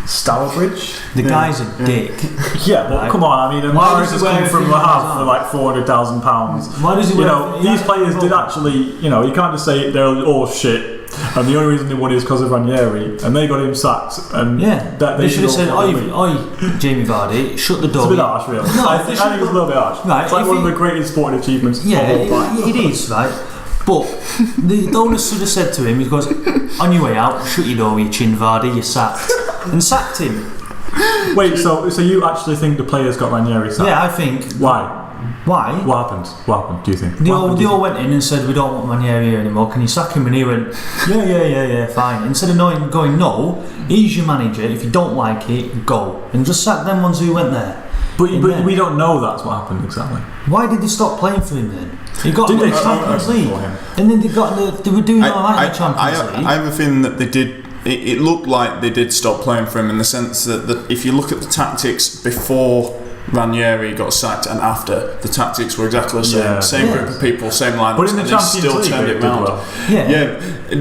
Stourbridge? The guy's a dick. Yeah, but come on, I mean, Mahrez has come from Le Havre for like £400,000. Why does he these players did actually, you can't just say they're all shit. And the only reason they won is because of Ranieri, and they got him sacked. And they should have said, "Oi, Jamie Vardy, shut the door." It's a bit harsh, really. No, I think it's a little bit harsh. Right, it's like one of the greatest sporting achievements. Yeah, it is, right. But the owners should have said to him, he goes, "On your way out, shut your door, you chin, Vardy, you're sacked," and sacked him. Wait, so you actually think the players got Ranieri sacked? Yeah, I think. Why? What happened, do you think? They all went in and said, we don't want Ranieri here anymore, can you sack him? And he went, yeah, fine. Instead of going, no, he's your manager, if you don't like it, go. And just sack them ones who went there. But we don't know that's what happened exactly. Why did they stop playing for him then? He got in the Champions League. And then they were doing alright in the Champions League. I have a feeling that they did. It looked like they did stop playing for him in the sense that if you look at the tactics before Ranieri got sacked and after, the tactics were exactly the same. Same group of people, same lineups, but in the and Champions they still League turned it round.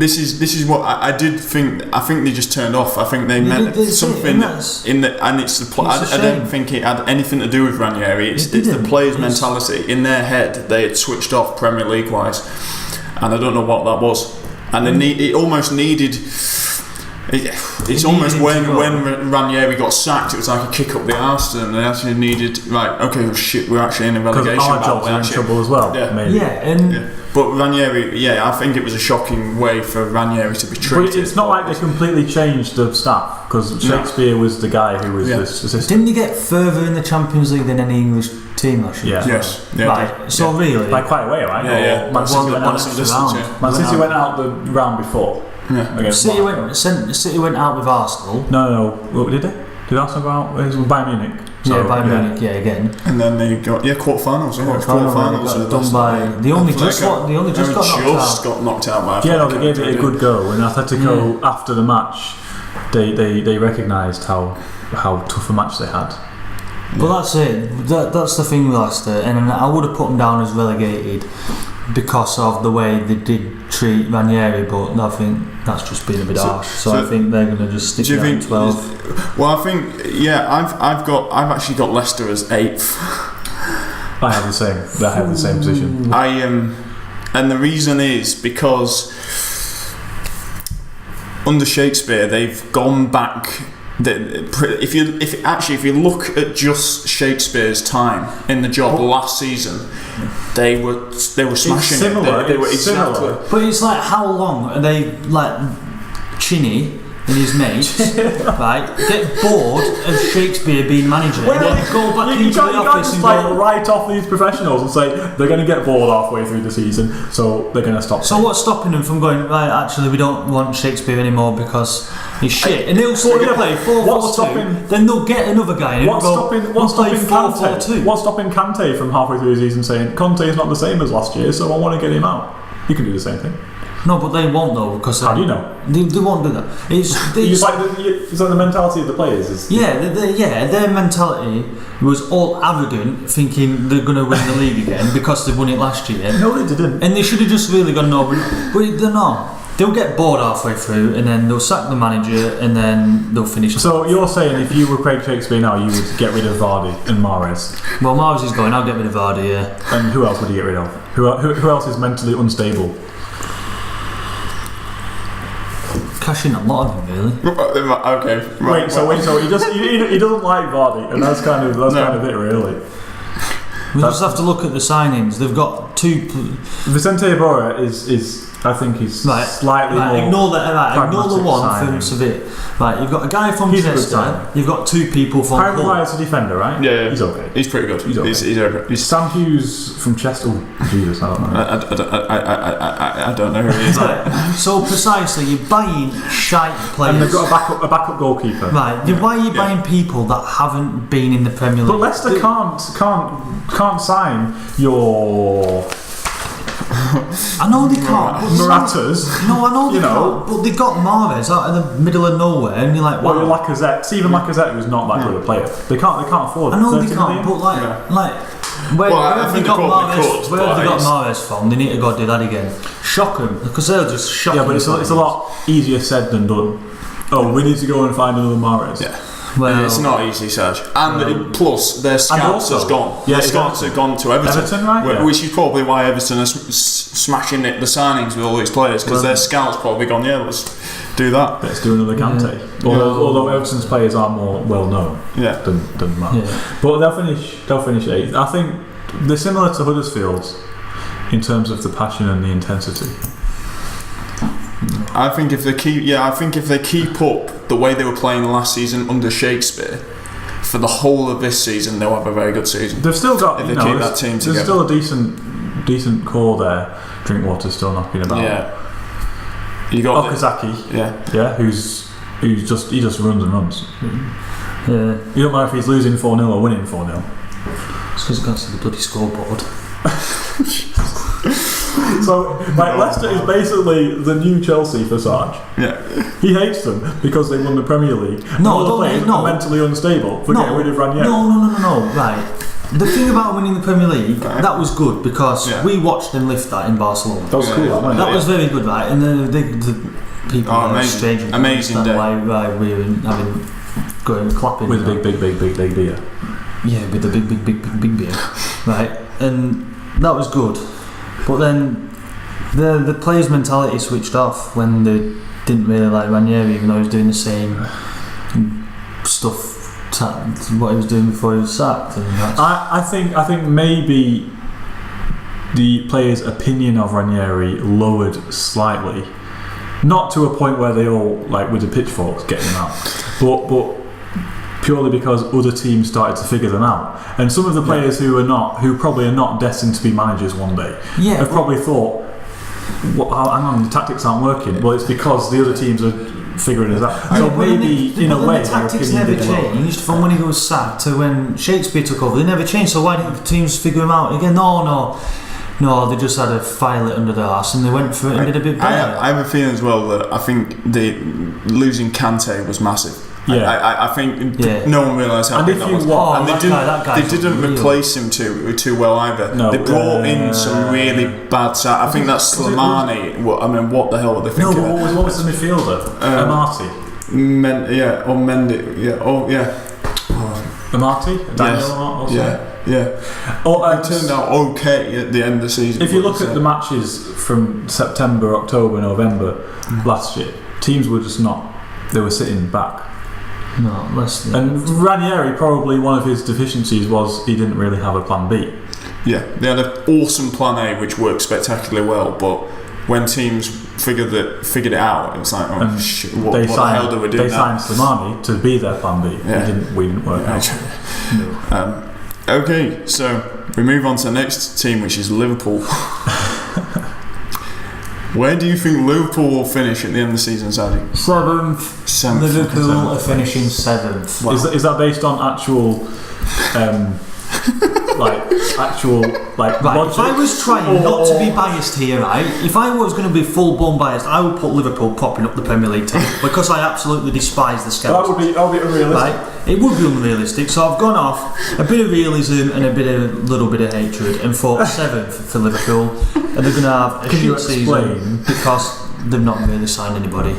This is what I did think. I think they just turned off. I think they meant something and it's the I don't think it had anything to do with Ranieri. It's the players' mentality in their head. They had switched off Premier League wise, and I don't know what that was. And it almost needed. It's almost when Ranieri got sacked, it was like a kick up the arse to them. They actually needed, we're actually in a relegation battle. Our jobs are in trouble as well. But Ranieri, I think it was a shocking way for Ranieri to be treated. But it's not like they completely changed the staff, because Shakespeare was the guy who was this assistant. Didn't they get further in the Champions League than any English team last year. Yeah. Yes. Yeah. Right. So really, By quite a way, right? Yeah, yeah. Or Man City one went out. extra distance, round. yeah. Man City went out the round before. Yeah. Against City Monaco. City went out with Arsenal. No. What did they? Did Arsenal go out? It was Bayern Munich. Yeah, Bayern Munich. Yeah, again. And then they got quarterfinals. Yeah, Quarterfinals. Done by. They only just got knocked out by. Yeah, no, they gave it a good go. And Atletico, after the match, they recognised how tough a match they had. But that's it. That's the thing with Leicester, and I would have put them down as relegated because of the way they did treat Ranieri. But I think that's just been a bit harsh. So I think they're going to just stick it at 12. Well, I think I've actually got Leicester as 8th. I have the same position. And the reason is because under Shakespeare they've gone back. If you look at just Shakespeare's time in the job last season, they were smashing similar, it. They were similar. exactly. But it's like, how long are they like Chinny and his mates, right, get bored of Shakespeare being manager and then go back into the office and go, write off these professionals and say they're going to get bored halfway through the season, so they're going to stop. So what's stopping them from going, right, actually we don't want Shakespeare anymore because he's shit, and they'll sort of play 4-4-2, then they'll get another guy and what's stopping Kante? What's stopping Kante from halfway through the season saying Conte is not the same as last year, so I want to get him out? You can do the same thing. No, but they won't though, because how do you know? They won't do that. It's like the mentality of the players is their mentality was all arrogant, thinking they're going to win the league again because they won it last year. No, they didn't. And they should have just really gone no, but they're not. They'll get bored halfway through, and then they'll sack the manager, and then they'll finish. So you're saying if you were Craig Shakespeare now, you would get rid of Vardy and Mahrez? Well, Mahrez is going. I'll get rid of Vardy. Yeah. And who else would you get rid of? Who else is mentally unstable? Cashing a lot of them, really. Okay. Wait, so he doesn't like Vardy, and that's kind of it, really. We just have to look at the signings. They've got two. Vicente Iborra is I think he's slightly more. Ignore that. Ignore the one signing. from Seville. Right, you've got a guy from Chester. You've got two people from. Paraguay is a defender, right? Yeah, he's okay. He's pretty good. He's okay. He's okay. He's Sam Hughes from Chester. Oh, Jesus, I don't know. I don't know who he is. Right. So precisely, you're buying shite players. And they've got a backup goalkeeper. Right. Why are you buying people that haven't been in the Premier League? But Leicester can't sign your. I know they can't. Maratas. No, I know they can't. But they got Mahrez out in the middle of nowhere, and you're like, wow. Well, Lacazette, Stephen Lacazette, who's not that good a player. They can't afford. I know they can't, but where have they got Mahrez from? They need to go do that again. Shock them, because they'll just shock. Yeah, but it's a lot easier said than done. Oh, we need to go and find another Mahrez. Yeah. Well, it's not easy, Serge. And plus, their scouts has gone. Yeah, their scouts have gone to Everton, right? Which is probably why Everton are smashing the signings with all these players, because their scouts probably gone. Yeah, let's do that. Let's do another Kante. Yeah. Although Everton's players are more well known. Yeah. Than Matt. Yeah. But they'll finish 8th. I think they're similar to Huddersfield in terms of the passion and the intensity. I think if they keep up the way they were playing last season under Shakespeare for the whole of this season, they'll have a very good season. They've still got if they keep that team together. There's still a decent core there. Drinkwater's still knocking about. Yeah. You got Okazaki. Yeah. Who's just runs and runs. Yeah. You don't matter if he's losing 4-0 or winning 4-0. It's because he can't see the bloody scoreboard. So, Leicester is basically the new Chelsea for Sarge. Yeah. He hates them because they won the Premier League. No, mentally unstable for getting rid of Ranieri. No. Right. The thing about winning the Premier League, that was good because we watched them lift that in Barcelona. That was cool. That was very good, right? And the people are strange. Amazing day. Why we were going clapping with big beer. Yeah, with the big beer, right? And that was good. But then the players' mentality switched off when they didn't really like Ranieri, even though he was doing the same stuff what he was doing before he was sacked. And I think maybe the players' opinion of Ranieri lowered slightly, not to a point where they all with the pitchforks getting him out, but purely because other teams started to figure them out. And some of the players who probably are not destined to be managers one day, have probably thought, hang on, the tactics aren't working. Well, it's because the other teams are figuring it out. So maybe, in a way, the tactics never changed from when he was sacked to when Shakespeare took over. They never changed. So why didn't the teams figure him out again? No, they just had a file it under their arse and they went for it and did a bit better. I have a feeling as well that I think losing Kante was massive. Yeah. I think no one realised how big that was. They didn't replace him too well either. No, they brought in some really bad I think that's Slimani. What the hell were they thinking? No, what was the midfielder? Amati. Mendy. Amati? Daniel? It turned out okay at the end of the season. If you look at the matches from September, October, November last year, teams were just not. They were sitting back. No, less than. And Ranieri, probably one of his deficiencies was he didn't really have a plan B. Yeah, they had an awesome plan A which worked spectacularly well, but when teams figured it out, it was like, what the hell do we do now? They signed Slimani to be their plan B. We didn't work out. No. Okay, so we move on to the next team, which is Liverpool. Where do you think Liverpool will finish at the end of the season, Sadie? Seventh. Liverpool are finishing 7th. Wow. Is that based on actual right, if I was trying not to be biased here, right, if I was going to be full-blown biased, I would put Liverpool propping up the Premier League team because I absolutely despise the Scousers. That would be unrealistic. Right? It would be unrealistic, so I've gone off a bit of realism and a little bit of hatred and thought 7th for Liverpool, and they're going to have a shit season because they've not really signed anybody.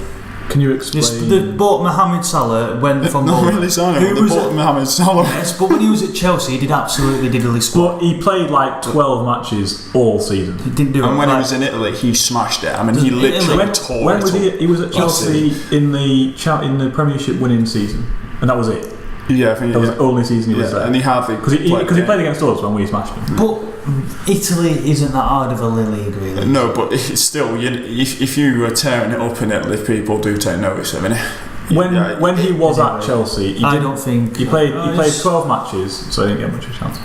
Can you explain? They bought Mohamed Salah, went from not really signed him, they bought Mohamed Salah. Yes, but when he was at Chelsea, he did absolutely diddly squat. But he played like 12 matches all season. He didn't do it. And when he was in Italy, he smashed it. I mean, he literally tore it. When was he? He was at Chelsea in the Premiership winning season, and that was it. Yeah, I think that was the only season he was there. And he hardly because he played against us when we smashed him. But Italy isn't that hard of a league, really. No, but it's still, if you were tearing it up in Italy, people do take notice of it. When he was at Chelsea, he played 12 matches, so he didn't get much of a chance.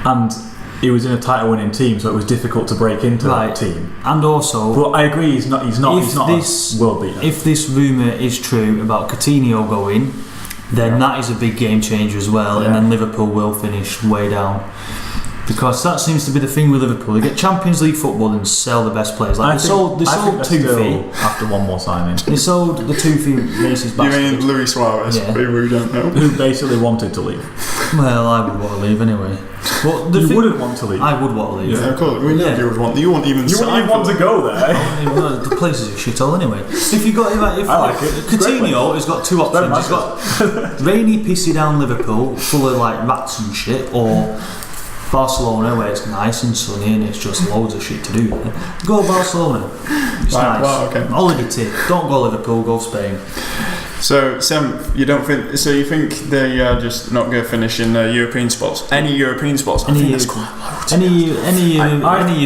And he was in a title-winning team, so it was difficult to break into that team. And also, but I agree, he's not a world beater. If this rumour is true about Coutinho going, then that is a big game changer as well, and then Liverpool will finish way down. Because that seems to be the thing with Liverpool. They get Champions League football and sell the best players. Like they sold Toofy after one more signing. They sold the Toofy races back. You mean Luis Suarez? Yeah. Who we don't know. Who basically wanted to leave. Well, I would want to leave anyway. But you wouldn't want to leave. I would want to leave. Yeah, of course. We know you would want. You wouldn't even. You wouldn't even want to go there. The place is a shithole anyway. If you got I like it. Coutinho has got two options. He's got rainy, pissy down Liverpool, full of like rats and shit, or Barcelona, where it's nice and sunny and it's just loads of shit to do there. Go Barcelona. It's nice. Wow, okay. Holiday tip. Don't go Liverpool, go Spain. So, Sam, you don't think? So you think they are just not going to finish in European spots? Any European spots? I think that's quite low. Any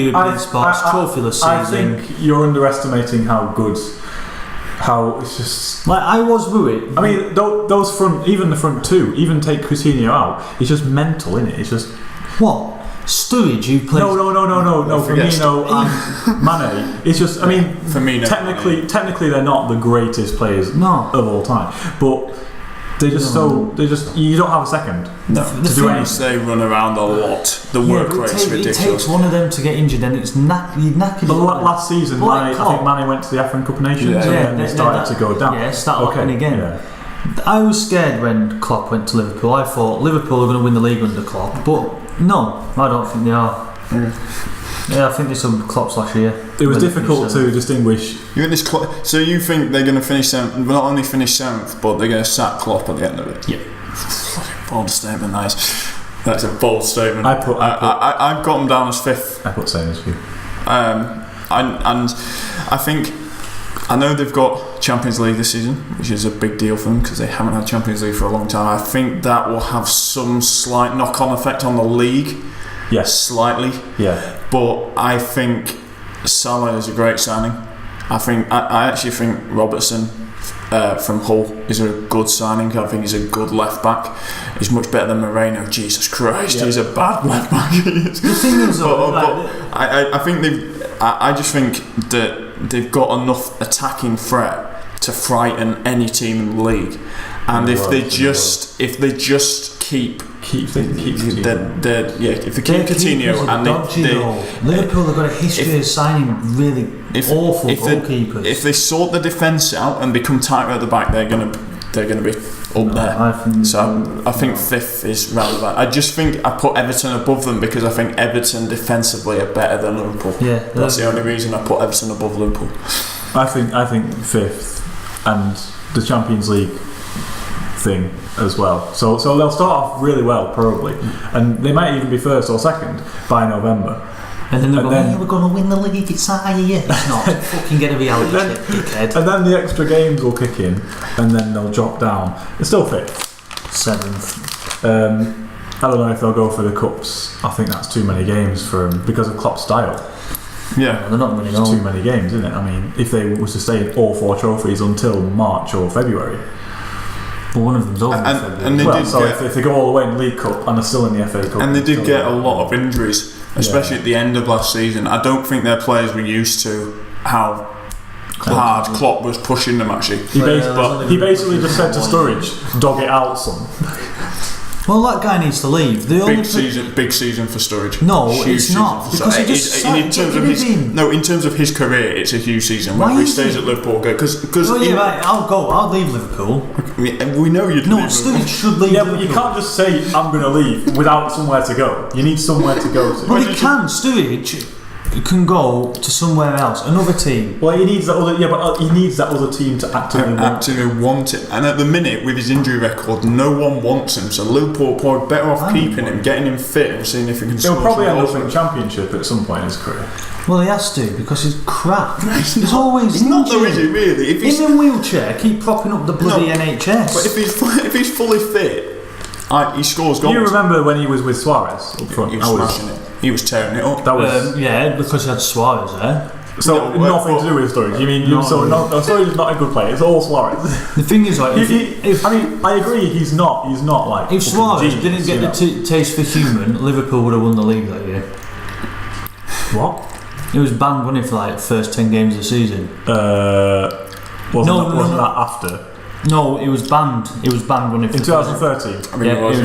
European spots? Trophyless season. I think you're underestimating how good. How it's just like I was worried. I mean, those front, even the front two, even take Coutinho out, it's just mental, isn't it? It's just. What? Sturridge, who plays... No. Firmino and Mane. It's just, I mean, Firmino, technically they're not the greatest players of all time, but they're just you don't have a second to do anything. They run around a lot. The work rate's ridiculous. It takes one of them to get injured, and it's knackered. But last season, I think Mane went to the African Cup of Nations, and then they started to go down. Yeah, started happening again. Yeah. I was scared when Klopp went to Liverpool. I thought Liverpool are going to win the league under Klopp, but no, I don't think they are. Yeah, I think there's some Klopp last year. It was difficult to distinguish. So you think they're going to finish 7th, not only finish 7th, but they're going to sack Klopp at the end of it? Yeah. Bold statement, nice. That's a bold statement. I've got them down as 5th. I put same as you. And I think. I know they've got Champions League this season, which is a big deal for them because they haven't had Champions League for a long time. I think that will have some slight knock-on effect on the league. Yes. Slightly. Yeah. But I think Salah is a great signing. I actually think Robertson from Hull is a good signing. I think he's a good left back. He's much better than Moreno. Jesus Christ, he's a bad left back. The thing is, I just think that they've got enough attacking threat to frighten any team in the league, and if they just keep Coutinho and Liverpool have got a history of signing really awful goalkeepers. If they sort the defence out and become tighter at the back, they're gonna be up there. I think fifth is rather bad. I just think I put Everton above them because I think Everton defensively are better than Liverpool. Yeah, that's the only reason I put Everton above Liverpool. I think fifth, and the Champions League thing as well. So they'll start off really well probably, and they might even be first or second by November. And then we're going to win the league. It's not here. It's not. Fucking get a reality check, dickhead. And then the extra games will kick in, and then they'll drop down. It's still fifth, seventh. I don't know if they'll go for the cups. I think that's too many games for them because of Klopp's style. Yeah, they're not winning. It's too many games, isn't it? I mean, if they was to stay in all 4 trophies until March or February. But one of them's over. If they go all the way in the League Cup and they're still in the FA Cup, and they did get a lot of injuries, especially at the end of last season. I don't think their players were used to how hard Klopp was pushing them. Actually, he basically just said to Sturridge, "Dog it out, son." Well, that guy needs to leave. Big season for Sturridge. No, huge it's not. Because he just in terms of his career, it's a huge season. Whether he stays at Liverpool, because right, I'll leave Liverpool. We know you'd. No, Sturridge should leave. Yeah, but you can't just say I'm going to leave without somewhere to go. You need somewhere to go to. Well, he can. Sturridge can go to somewhere else, another team. Well, he needs that other. Yeah, but he needs that other team to actively want it. And at the minute, with his injury record, no one wants him. So Liverpool are probably better off keeping him, getting him fit, and seeing if he can. He'll probably end up in the Championship at some point in his career. Well, he has to because he's crap. He's always he's not though, is he really? If he's in a wheelchair, keep propping up the bloody NHS. But if he's fully fit, he scores goals. You remember when he was with Suarez up front? He was smashing it. He was tearing it up. That was because he had Suarez there. So nothing to do with Sturridge. You mean Sturridge is not a good player? It's all Suarez. The thing is, like, I agree. He's not like. If Suarez didn't get the taste for human, Liverpool would have won the league that year. What? It was banned, wasn't it, for like first 10 games of the season? Wasn't that after? No, it was banned. It was banned when it in 2013. I mean, it was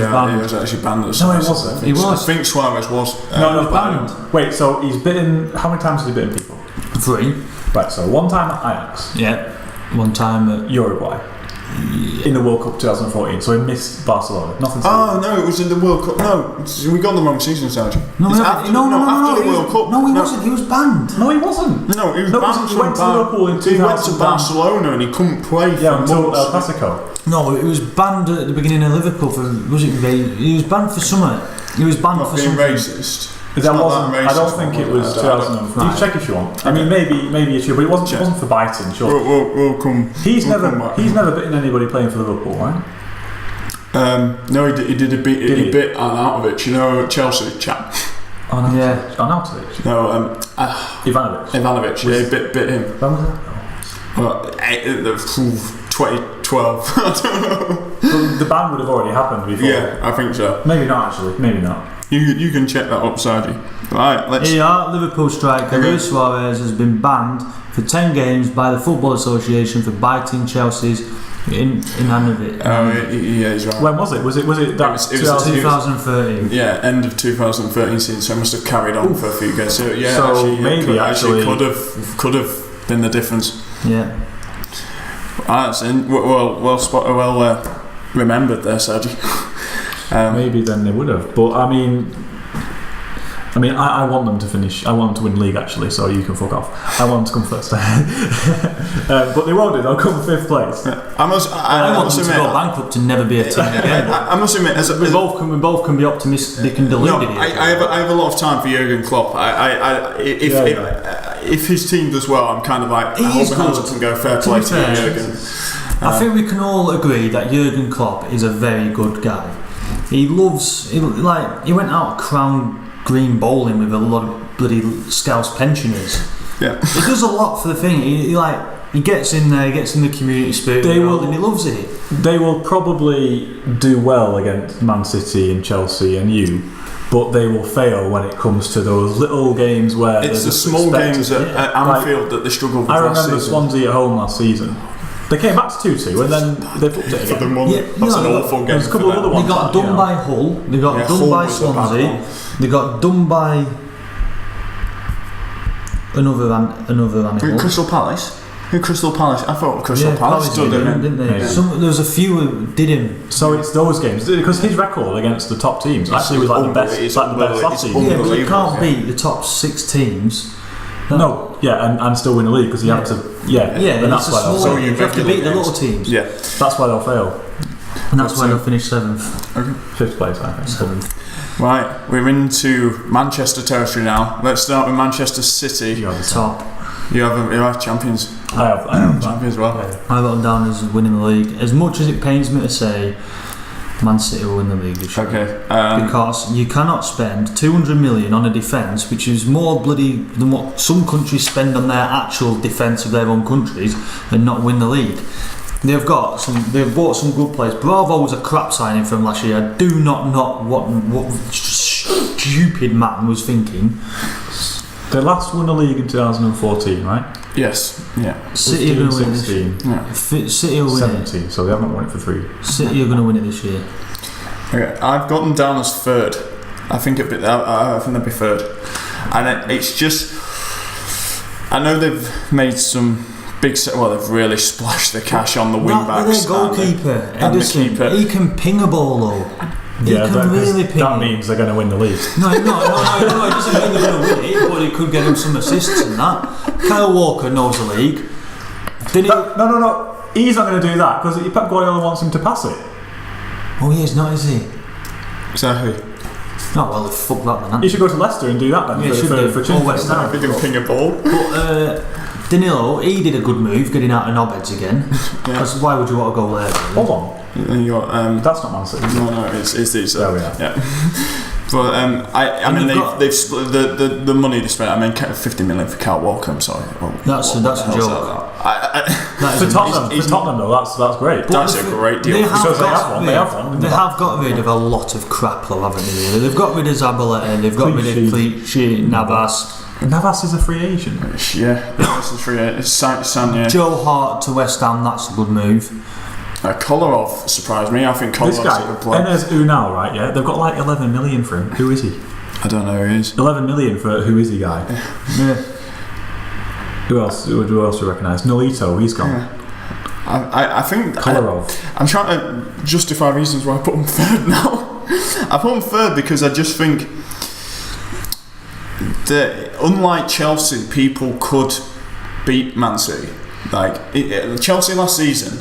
actually banned at the start. No, it wasn't. It was. I think Suarez was. No, it was banned. Wait, so he's bitten. How many times has he bitten people? 3. Right. So one time at Ajax. Yeah. One time at Uruguay. In the World Cup 2014, so he missed Barcelona. Nothing. No, it was in the World Cup. No, we got the wrong season, Sargent. After the World Cup. No, he wasn't. He was banned. No, he wasn't. No, he was banned. He went to Liverpool in 2000. He went to Barcelona and he couldn't play until El Clasico. No, it was banned at the beginning of Liverpool for. He was banned for summer. He was banned for something. Racist. That wasn't. I don't think it was 2005. You check if you want. I mean, maybe it's you, but it wasn't for biting. Sure. We'll come. He's never bitten anybody playing for Liverpool, right? No, he did a bit. He bit Arnautovic, you know, Chelsea chap. Arnautovic. No, Ivanovic. Yeah, he bit him. When was that? 2012. I don't know. But the ban would have already happened before. Yeah, I think so. Maybe not actually. Maybe not. You can check that up, Sardi. Right, let's. Liverpool striker Luis Suarez has been banned for 10 games by the Football Association for biting Chelsea's Ivanovic. Yeah, he's right. When was it? Was it that? It was 2013. Yeah, end of 2013 season. So it must have carried on for a few games. So yeah, so actually could have been the difference. Yeah. That's well remembered there, Sergi. Maybe then they would have, but I mean, I want them to finish. I want them to win league actually, so you can fuck off. I want them to come first, but they won't do. They'll come 5th place. I want them to go bankrupt and never be a team again. I must admit, we both can be optimistic and deluded. I have a lot of time for Jurgen Klopp. If his team does well, I'm kind of like I hold my hands up and go fair play to Jurgen. I think we can all agree that Jurgen Klopp is a very good guy. He went out Crown Green bowling with a lot of bloody Scouse pensioners. Yeah. He does a lot for the thing. He He gets in there, he gets in the community spirit, and he loves it. They will probably do well against Man City and Chelsea and you, but they will fail when it comes to those little games where it's the small games at Anfield that they struggle with. I remember Swansea at home last season. They came back to 2-2 and then they flipped it again. That's an awful game. There's a couple of other ones. They got done by Hull. They got done by Swansea. They got done by another animal. Crystal Palace. Crystal Palace. I thought Crystal Palace did him, didn't they? Yeah. There was a few who did him. So it's those games because his record against the top teams actually was like the best. It's like the best last season. Yeah, but you can't beat the top 6 teams. No, and still win the league because you have to. And that's why they'll fail. You have to beat the little teams. Yeah, that's why they'll fail. And that's why they'll finish 7th. Okay. 5th place, I think. 7th. Right, we're into Manchester territory now. Let's start with Manchester City. You have the top. You have champions. I have champions as well. I got them down as winning the league. As much as it pains me to say, Man City will win the league this year. Okay. Because you cannot spend 200 million on a defence, which is more bloody than what some countries spend on their actual defence of their own countries, and not win the league. They've bought some good players. Bravo was a crap signing from last year. I do not know what stupid man was thinking. They last won the league in 2014, right? Yes. Yeah. City are going to win this year. Yeah. City will win 17, so they haven't won it for 3. City are going to win it this year. Okay. I've got them down as 3rd. I think they'll be 3rd, and it's just. I know they've made some big. They've really splashed the cash on the wing backs. Their goalkeeper, and the keeper. He can ping a ball though. That means they're going to win the league. No, it doesn't mean they're going to win it, but it could get him some assists and that. Kyle Walker knows the league. No. He's not going to do that because Pep Guardiola wants him to pass it. Oh, he is not, is he? Exactly. Oh, well, fuck that then. You should go to Leicester and do that then. For West Ham. If he can ping a ball. But Danilo, he did a good move getting out of knobheads again. Because why would you want to go there? Really? Hold on. You got, that's not Man City. No, it's these. There we are. Yeah. But I mean they've split the money they spent. I mean 50 million for Kyle Walker. I'm sorry. That's a joke. For Tottenham though, that's great. That's a great deal. They have one. They have got rid of a lot of crap though, haven't they? Really? They've got rid of Zabaleta. They've got rid of Clichy, Navas. Navas is a free agent. Yeah, Navas is a free agent. It's Joe Hart to West Ham. That's a good move. Kolarov surprised me. I think Kolarov's a good player. Enes Unal, right? Yeah, they've got like 11 million for him. Who is he? I don't know who he is. 11 million for who is he guy? Yeah. Who else do you recognise? Nolito, he's gone. Yeah. I think Kolarov. I'm trying to justify reasons why I put him 3rd now. I put him 3rd because I just think that unlike Chelsea, people could beat Man City. Like Chelsea last season,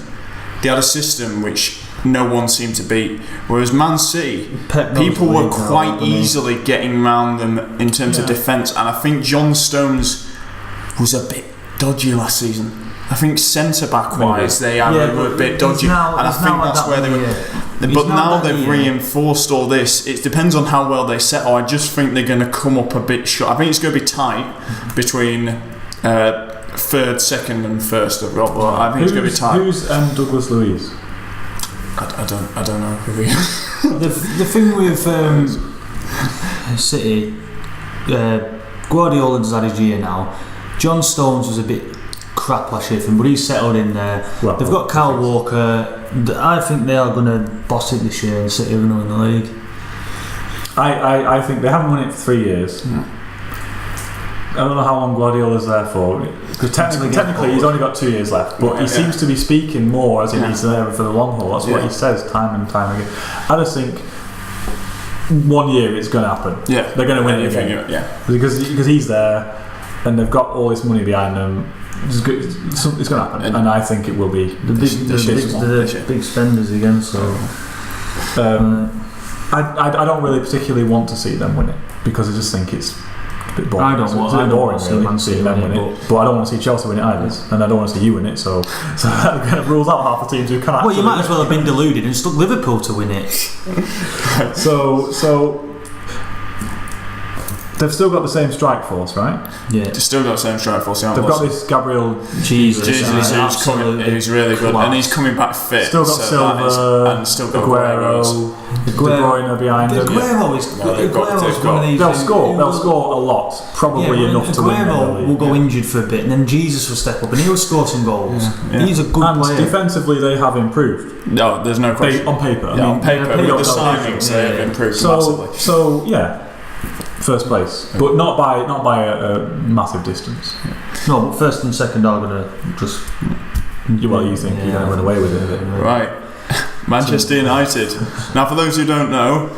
they had a system which no one seemed to beat, whereas Man City, people were quite easily getting around them in terms of defence, and I think John Stones was a bit dodgy last season. I think centre back wise they were a bit dodgy, and I think that's where they were. But now they've reinforced all this. It depends on how well they settle. I just think they're going to come up a bit short. I think it's going to be tight between 3rd, 2nd, and 1st. I think it's going to be tight. Who's Douglas Luiz? I don't know who he is. The thing with City, Guardiola's had his year now. John Stones was a bit crap last year for him, but he's settled in there. Well, they've got Kyle Walker. I think they are going to boss it this year, and City are going to win the league. I think they haven't won it for 3 years. I don't know how long Guardiola's there for, because technically he's only got 2 years left, but he seems to be speaking more as if he's there for the long haul. That's what he says time and time again. I just think 1 year it's going to happen. Yeah, they're going to win it again. Because he's there and they've got all this money behind them. It's going to happen, and I think it will be the big spenders again. So I don't really particularly want to see them win it because I just think it's a bit boring. I don't want to see Man City them win it, but I don't want to see Chelsea win it either, and I don't want to see you win it. So that kind of rules out half the teams who can't. Well, you might as well have been deluded and stuck Liverpool to win it. So They've still got the same strike force, right? Yeah. They've still got the same strike force. They've got this Gabriel Jesus who's really good, and he's coming back fit. Still got Silva, and still got Aguero, De Bruyne behind him. Aguero is one of these. They'll score a lot, probably enough to win. Aguero will go injured for a bit, and then Jesus will step up, and he'll score some goals. Yeah. He's a good player. Defensively, they have improved. No, there's no question. On paper, on paper, with the signings, they have improved massively. So yeah. First place, but not by a massive distance. No, but first and second are going to just. You think you're going to run away with it? Right, Manchester United. Now, for those who don't know,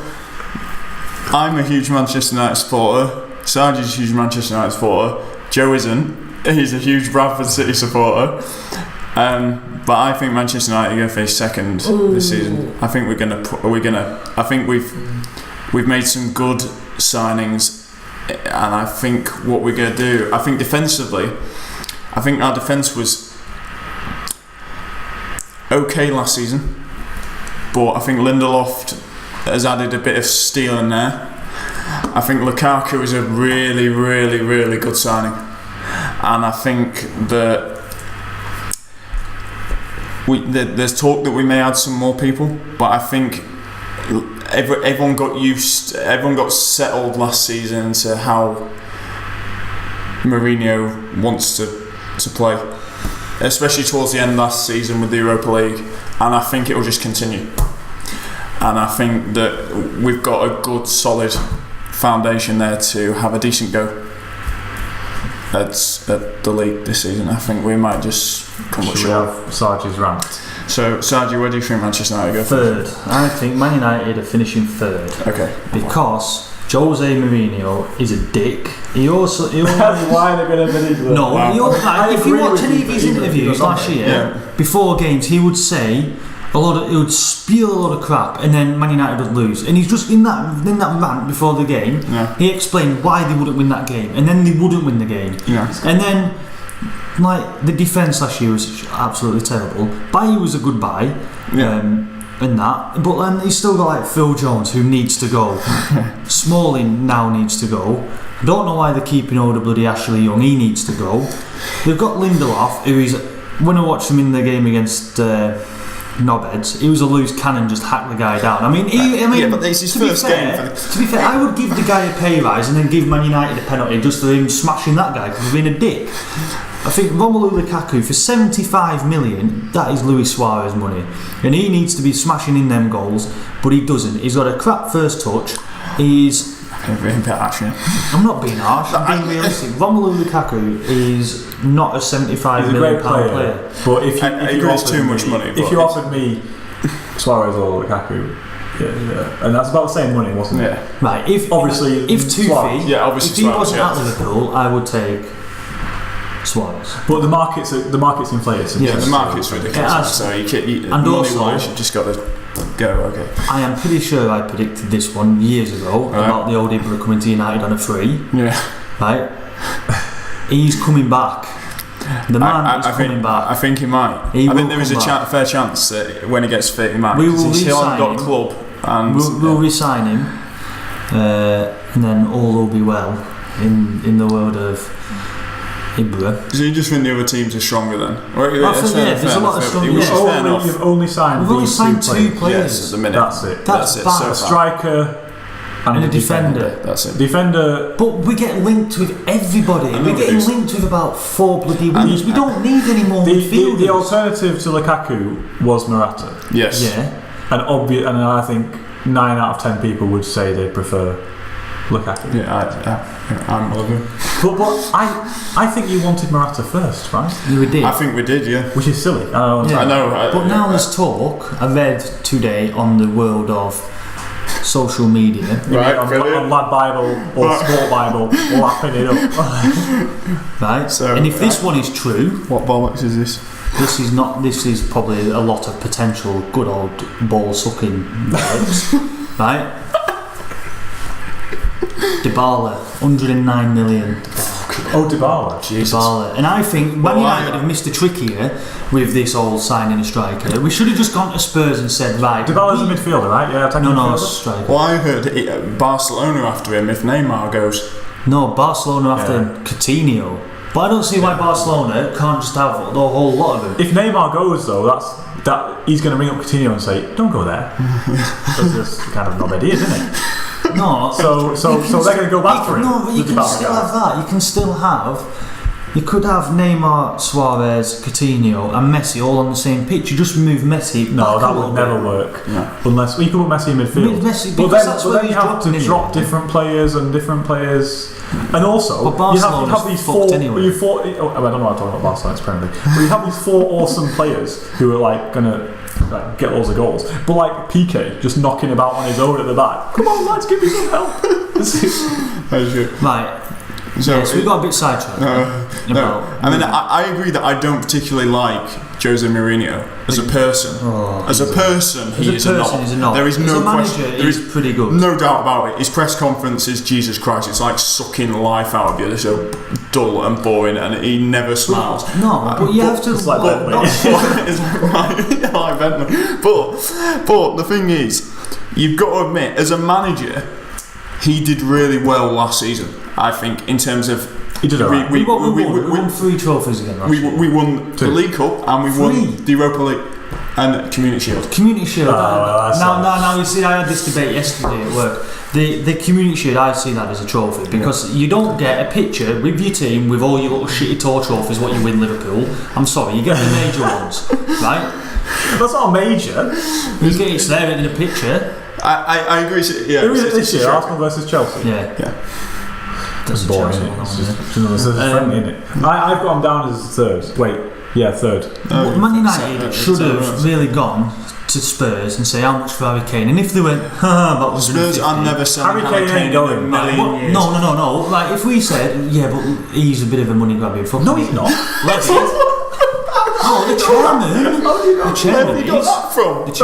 I'm a huge Manchester United supporter. Sargent's a huge Manchester United supporter. Joe isn't. He's a huge Bradford City supporter. But I think Manchester United are going to finish second this season. I think I think we've made some good signings, and I think what we're going to do, I think defensively, I think our defence was okay last season, but I think Lindelof has added a bit of steel in there. I think Lukaku is a really, really, really good signing, and I think that there's talk that we may add some more people, but I think everyone got settled last season to how Mourinho wants to play, especially towards the end last season with the Europa League, and I think it will just continue. And I think that we've got a good solid foundation there to have a decent go at the league this season. I think we might just come up short. Should we have Sarge's rant? So, Sergio, where do you think Manchester United go? Third. I think Man United are finishing third. Okay. Because Jose Mourinho is a dick. He also That's why they're going to finish third. No, if you watch any of his interviews last year, before games, he would say he would spew a lot of crap, and then Man United would lose. And he's just in that rant before the game. Yeah. He explained why they wouldn't win that game, and then they wouldn't win the game. Yeah. And then, like, the defence last year was absolutely terrible. Bailly was a good buy, and that. But then he's still got like Phil Jones, who needs to go. Smalling now needs to go. I don't know why they're keeping hold of bloody Ashley Young. He needs to go. They've got Lindelof, who is. When I watched him in the game against Knobheads, he was a loose cannon, just hacked the guy down. I mean, but it's his first game. To be fair, I would give the guy a pay rise and then give Man United a penalty just for him smashing that guy because he's been a dick. I think Romelu Lukaku for 75 million, that is Luis Suarez money, and he needs to be smashing in them goals, but he doesn't. He's got a crap first touch. I'm not being harsh, I'm being realistic. Romelu Lukaku is not a 75 million pound player. But if you offered too much money, if you offered me Suarez or Lukaku, and that's about the same money, wasn't it? Yeah. Right. If he wasn't at Liverpool, I would take Suarez. But the market's inflated. The market's ridiculous. So money-wise, you've just got to go. Okay. I am pretty sure I predicted this one years ago about the old Ibra coming to United on a free. Yeah. Right. He's coming back. The man is coming back. I think he might. I think there is a fair chance that when he gets fit, he might. We will he's still got a club, and we'll re-sign him, and then all will be well in the world of Ibra. So you just think the other teams are stronger then? There's a lot of stronger. You've only signed two players. Yes, at the minute. That's it. Bad. So a striker and a defender. That's it. Defender. But we get linked with everybody. We're getting linked with about 4 bloody wingers. We don't need any more midfielders. The alternative to Lukaku was Morata. Yes. Yeah. And I think 9 out of 10 people would say they prefer Lukaku. I'm one of them. But I think you wanted Morata first, right? You did. I think we did, yeah. Which is silly. I know. But now there's talk. I read today on the world of social media. Right, on Lad Bible or Sport Bible, lapping it up. Right. So, and if this one is true, what bollocks is this? This is not. This is probably a lot of potential good old ball sucking bollocks. Right. Dybala, 109 million. Dybala. Jesus. Dybala. And I think Man United have missed a trick here with this old signing a striker. We should have just gone to Spurs and said, right. Dybala's a midfielder, right? Yeah, no, striker. Well, I heard Barcelona after him if Neymar goes. No, Barcelona after Coutinho. But I don't see why Barcelona can't just have the whole lot of them. If Neymar goes though, he's going to ring up Coutinho and say, "Don't go there." That's just kind of knob ideas, isn't it? No. So they're going to go back for him. No, but you can still have that. You can still have. You could have Neymar, Suarez, Coutinho, and Messi all on the same pitch. You just remove Messi. No, that would never work. No. Unless we could put Messi in midfield. But then you have to drop different players. And also, you have these four. Anyway. I don't know what I'm talking about Barcelona, it's Premier League. But you have these four awesome players who are like gonna get loads of goals. But like PK just knocking about on his own at the back. Come on, lads, give me some help. Right. So we got a bit sidetracked. I mean, I agree that I don't particularly like Jose Mourinho as a person. He is a knob. There is no question. There is pretty good. No doubt about it. His press conference is Jesus Christ. It's like sucking life out of you. They're so dull and boring, and he never smiles. But you have to. It's like like Bentley. But the thing is, you've got to admit, as a manager, he did really well last season. I think in terms of he did alright. We won 3 trophies again last year. We won the League Cup and we won the Europa League and Community Shield. Community Shield. Now you see, I had this debate yesterday at work. The Community Shield, I see that as a trophy because you don't get a picture with your team with all your little shitty tour trophies. What you win Liverpool. I'm sorry, you get the major ones, right? That's not a major. You get it's there in the picture. I agree. Yeah. Who is it this year? Arsenal versus Chelsea. Yeah. That's boring. It's friendly, isn't it? I've got him down as third. Third. Man United should have really gone to Spurs and say how much for Harry Kane, and if they went, that was Spurs are never selling Harry Kane ain't going. in a million years. No. Like if we said, yeah, but he's a bit of a money grabber. No, he's not. The chairman. Where have you got that from? But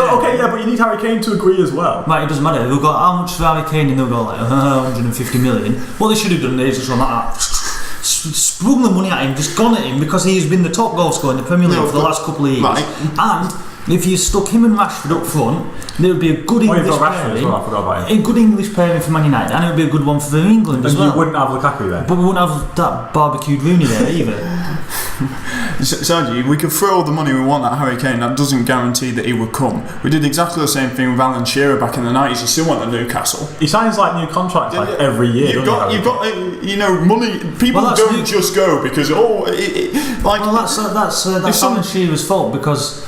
you need Harry Kane to agree as well. Right, it doesn't matter. They'll go, how much for Harry Kane? And they'll go like 150 million. What they should have done is just gone like that, sprung the money at him, just gone at him because he's been the top goal scorer in the Premier League for the last couple of years. Right. And if you stuck him and Rashford up front, there would be a good English pairing. I forgot about him. A good English pairing for Man United, and it would be a good one for England as well. You wouldn't have Lukaku there. But we wouldn't have that barbecued Rooney there either. Sanji, we could throw all the money we want at Harry Kane. That doesn't guarantee that he would come. We did exactly the same thing with Alan Shearer back in the 90s. He still went to Newcastle. He signs like new contracts like every year. You've got money. People don't just go because that's Alan Shearer's fault because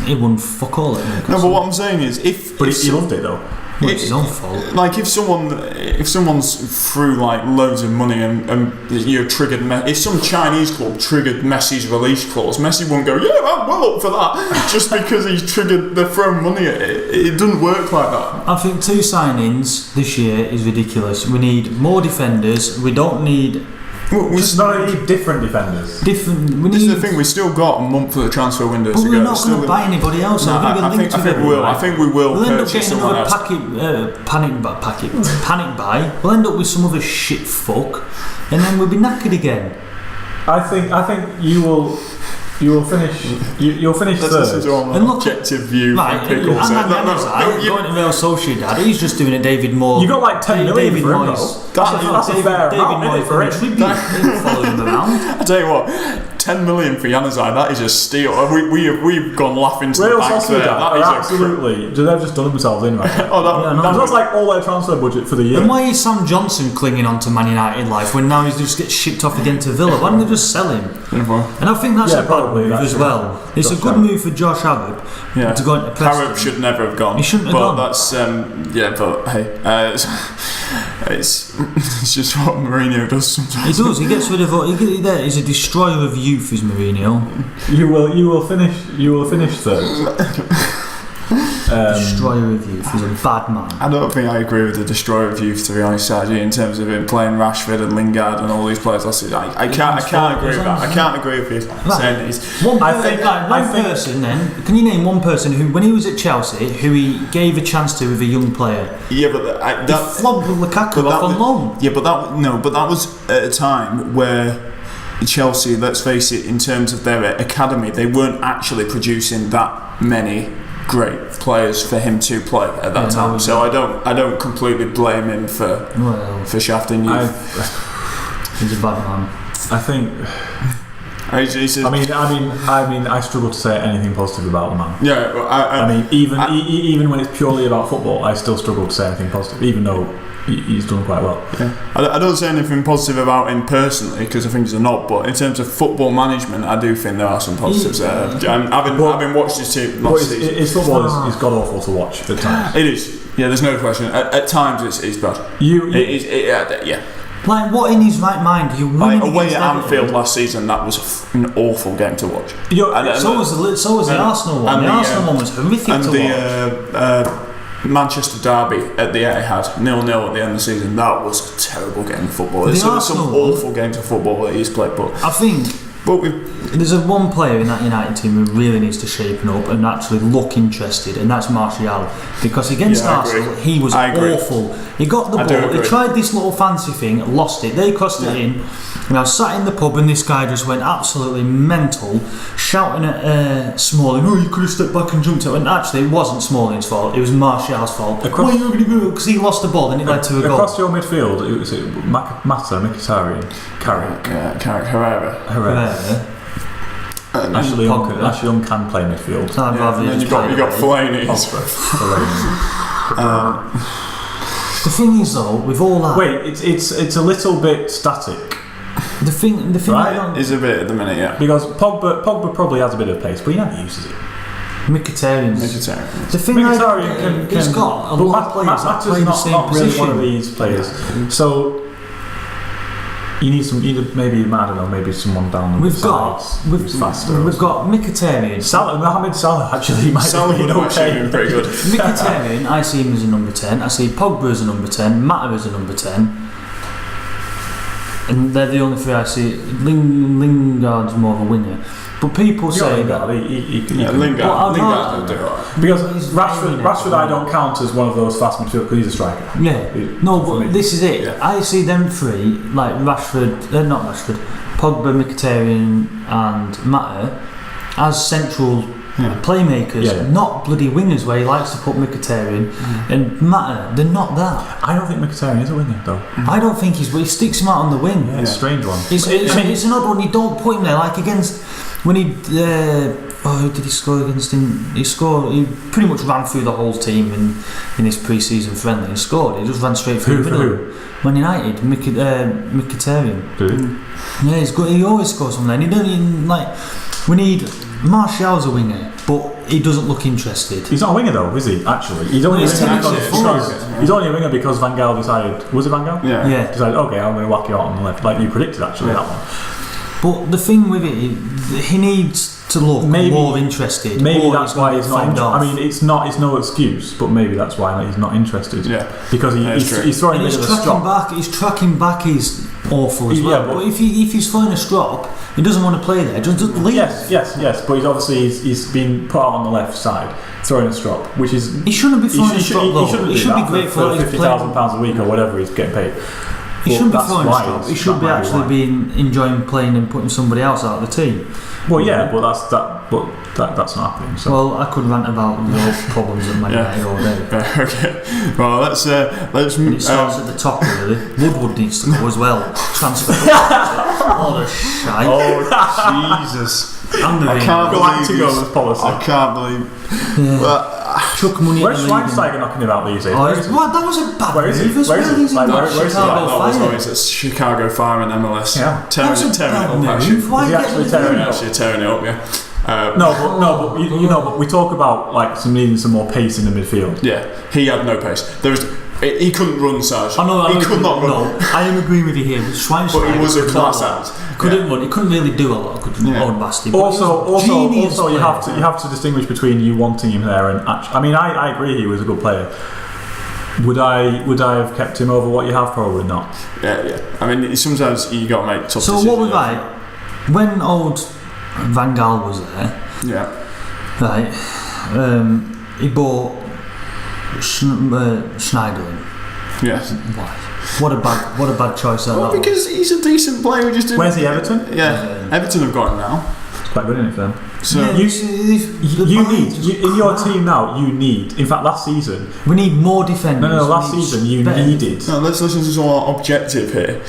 he wouldn't fuck all at Newcastle. No, but what I'm saying is, he loved it though. It's his own fault. Like if someone's threw like loads of money and triggered if some Chinese club triggered Messi's release clause, Messi wouldn't go, yeah, I'm well up for that just because he's triggered, they're throwing money at it. It doesn't work like that. I think 2 signings this year is ridiculous. We need more defenders. We don't need. We need different defenders. This is the thing. We still got a month for the transfer window to go. We're not going to buy anybody else. I think we will. We'll end up getting another panic buy. We'll end up with some other shit fuck, and then we'll be knackered again. I think you will. You'll finish third. An objective view from Pickles. Going to Real Sociedad, he's just doing a David Moore. You got like 10 million David for him Moyes. That's a fair amount for it. Following him around. I tell you what, 10 million for Januzaj, that is a steal. We've gone laughing to the bank there. Absolutely. They've just done themselves in right now. That's like all their transfer budget for the year. And why is Sam Johnson clinging on to Man United life when now he's just get shipped off again to Villa? Why don't they just sell him? And I think that's a bad move as well. It's a good move for Josh Harrop to go into Preston. Harrop should never have gone. He shouldn't have gone. That's but hey, it's just what Mourinho does sometimes. He does. He gets rid of. He's a destroyer of youth, is Mourinho. You will finish third. Destroyer of youth. He's a bad man. I don't think I agree with the destroyer of youth, to be honest, Sergi, in terms of him playing Rashford and Lingard and all these players. I can't agree with that. I can't agree with you saying he's. One person. Then can you name one person who, when he was at Chelsea, who he gave a chance to with a young player? Yeah, but he flogged Lukaku off on loan. Yeah, but that was at a time where Chelsea, let's face it, in terms of their academy, they weren't actually producing that many great players for him to play at that time. So I don't completely blame him for shafting you. He's a bad man. I think. I struggle to say anything positive about the man. Yeah, even when it's purely about football, I still struggle to say anything positive, even though he's done quite well. Yeah. I don't say anything positive about him personally because I think he's a knob, but in terms of football management, I do think there are some positives there. Having watched his team last season, his football is god awful to watch at times. It is. Yeah, there's no question. At times, it's bad. Yeah. Like, what in his right mind? Away at Anfield last season, that was an awful game to watch. So was the Arsenal one. The Arsenal one was horrific to watch. And the Manchester derby at the Etihad, 0-0 at the end of the season, that was a terrible game of football. There's some awful games of football that he's played, but I think there's one player in that United team who really needs to shape up and actually look interested, and that's Martial. Because against Arsenal, he was awful. He got the ball, he tried this little fancy thing, lost it, they crossed it in, and I was sat in the pub and this guy just went absolutely mental, shouting at Smalling, "Oh, you could have stepped back and jumped it." And actually it wasn't Smalling's fault, it was Martial's fault. Why are you going to go? Because he lost the ball and it led to a goal. Across your midfield, it was Mkhitaryan, Carrick, Herrera. Ashley Young can play midfield. And then you got Fellaini. The thing is, though, with all that, it's a little bit static. The thing right? Is a bit at the minute, yeah. Because Pogba probably has a bit of pace, but he never uses it. Mkhitaryan. The thing he's got a lot of players that play the same not position. Really one of these players. So. You need maybe someone down the sides. We've got Mkhitaryan. Mohamed Salah actually might be pretty good. Mkhitaryan, I see him as a number 10. I see Pogba as a number 10. Mata as a number 10. And they're the only three I see. Lingard's more of a winger. But people say Lingard will do it. Because Rashford I don't count as one of those fast midfield because he's a striker. Yeah. No, but this is it. Yeah. I see them three, like Pogba, Mkhitaryan and Mata, as central playmakers, not bloody wingers where he likes to put Mkhitaryan and Mata. They're not that. I don't think Mkhitaryan is a winger though. I don't think he sticks him out on the wing. Yeah, it's a strange one. It's an odd one. You don't put him there like against when he. Who did he score against him? He pretty much ran through the whole team in his pre-season friendly and scored. He just ran straight through the middle. Man United, Mkhitaryan. Yeah, he's good. He always scores from there. And he don't even we need Martial's a winger, but he doesn't look interested. He's not a winger though, is he? Actually, he's only a winger because Van Gaal decided. Was it Van Gaal? Yeah. Decided, okay, I'm going to whack you out on the left, like you predicted. Actually, that one. But the thing with it, he needs to look more interested. Maybe that's why he's not. I mean, it's no excuse, but maybe that's why he's not interested. Yeah, because he's throwing a bit of a strop. His tracking back is awful as well. But if he's throwing a strop, he doesn't want to play there. Just leave. Yes. But he's been put out on the left side, throwing a strop, which is he shouldn't be throwing a strop. He should be grateful for £50,000 a week or whatever he's getting paid. He shouldn't be throwing a strop. He should be actually enjoying playing and putting somebody else out of the team. Well, yeah, but that's not happening. So. Well, I could rant about the problems at Man United all day. Okay. Well, let's. And it starts at the top really. Woodward needs to go as well. Transfer. What a shite. Oh Jesus! I can't believe. Yeah. Chuck money. Where's Schweinsteiger knocking about these days? That was a bad move. Where is he? It's Chicago Fire and MLS. Yeah. Tearing it up. Actually. Is he actually tearing it up? Yeah. But we talk about needing some more pace in the midfield. Yeah, he had no pace. He couldn't run, Sarge. I know. He could not run. No, I am agreeing with you here. But Schweinsteiger, but he was a class act. Couldn't run. He couldn't really do a lot. Old bastard. Also, you have to distinguish between you wanting him there and actually. I mean, I agree he was a good player. Would I have kept him over what you have? Probably not. Yeah. I mean, sometimes you got to make tough decisions. So what was I? When old Van Gaal was there, right, he bought Schneiderlin. Yes. Why? What a bad choice that was. Because he's a decent player. Where's he? Everton? Yeah. Everton have got him now. It's quite good, isn't it, for them? So in your team now, in fact, last season... We need more defenders. No, last season you needed... No, let's listen to someone objective here.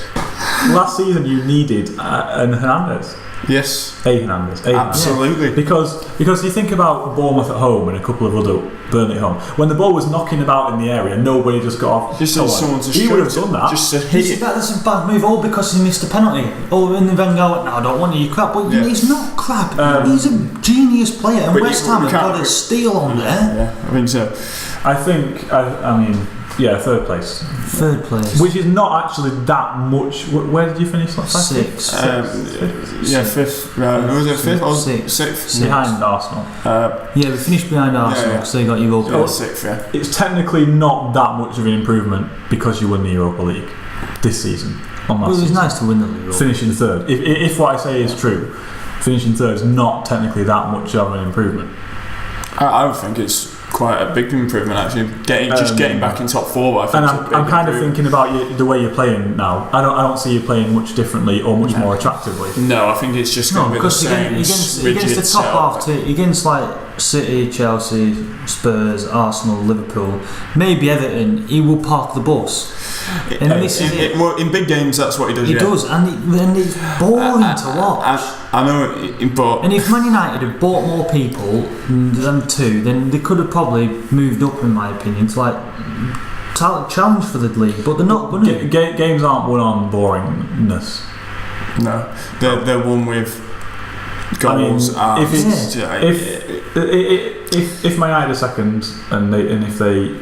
Last season you needed an Hernandez. Yes. Hernandez. Absolutely. Yeah. Because you think about Bournemouth at home and a couple of other Burnley at home. When the ball was knocking about in the area, nobody just got off. Just someone to he would have done that. Just to hit it. That's a bad move, all because he missed a penalty. Oh, and then Wenger went, no, I don't want you crap. But he's not crap. He's a genius player. And West Ham have got a steal on there. Yeah, I think so. I mean, third place. Third place. Which is not actually that much. Where did you finish? Like Sixth. Fifth. Was it fifth or sixth? Behind Arsenal. We finished behind Arsenal because they got Europa. Sixth, yeah. It's technically not that much of an improvement because you won the Europa League this season. It was nice to win the league. Finishing third. If what I say is true, finishing third is not technically that much of an improvement. I would think it's quite a big improvement actually. Getting back in top four. I think I'm kind of thinking about the way you're playing now. I don't see you playing much differently or much more attractively. No, I think it's just going to be the same against the top half team, against like City, Chelsea, Spurs, Arsenal, Liverpool, maybe Everton. He will park the bus. And in big games, that's what he does. He does, and it's boring to watch. I know, but and if Man United had bought more people than two, then they could have probably moved up, in my opinion, to like challenge for the league. But they're not going to. Games aren't won on boringness. No, they're won with goals. If Man United are second and if they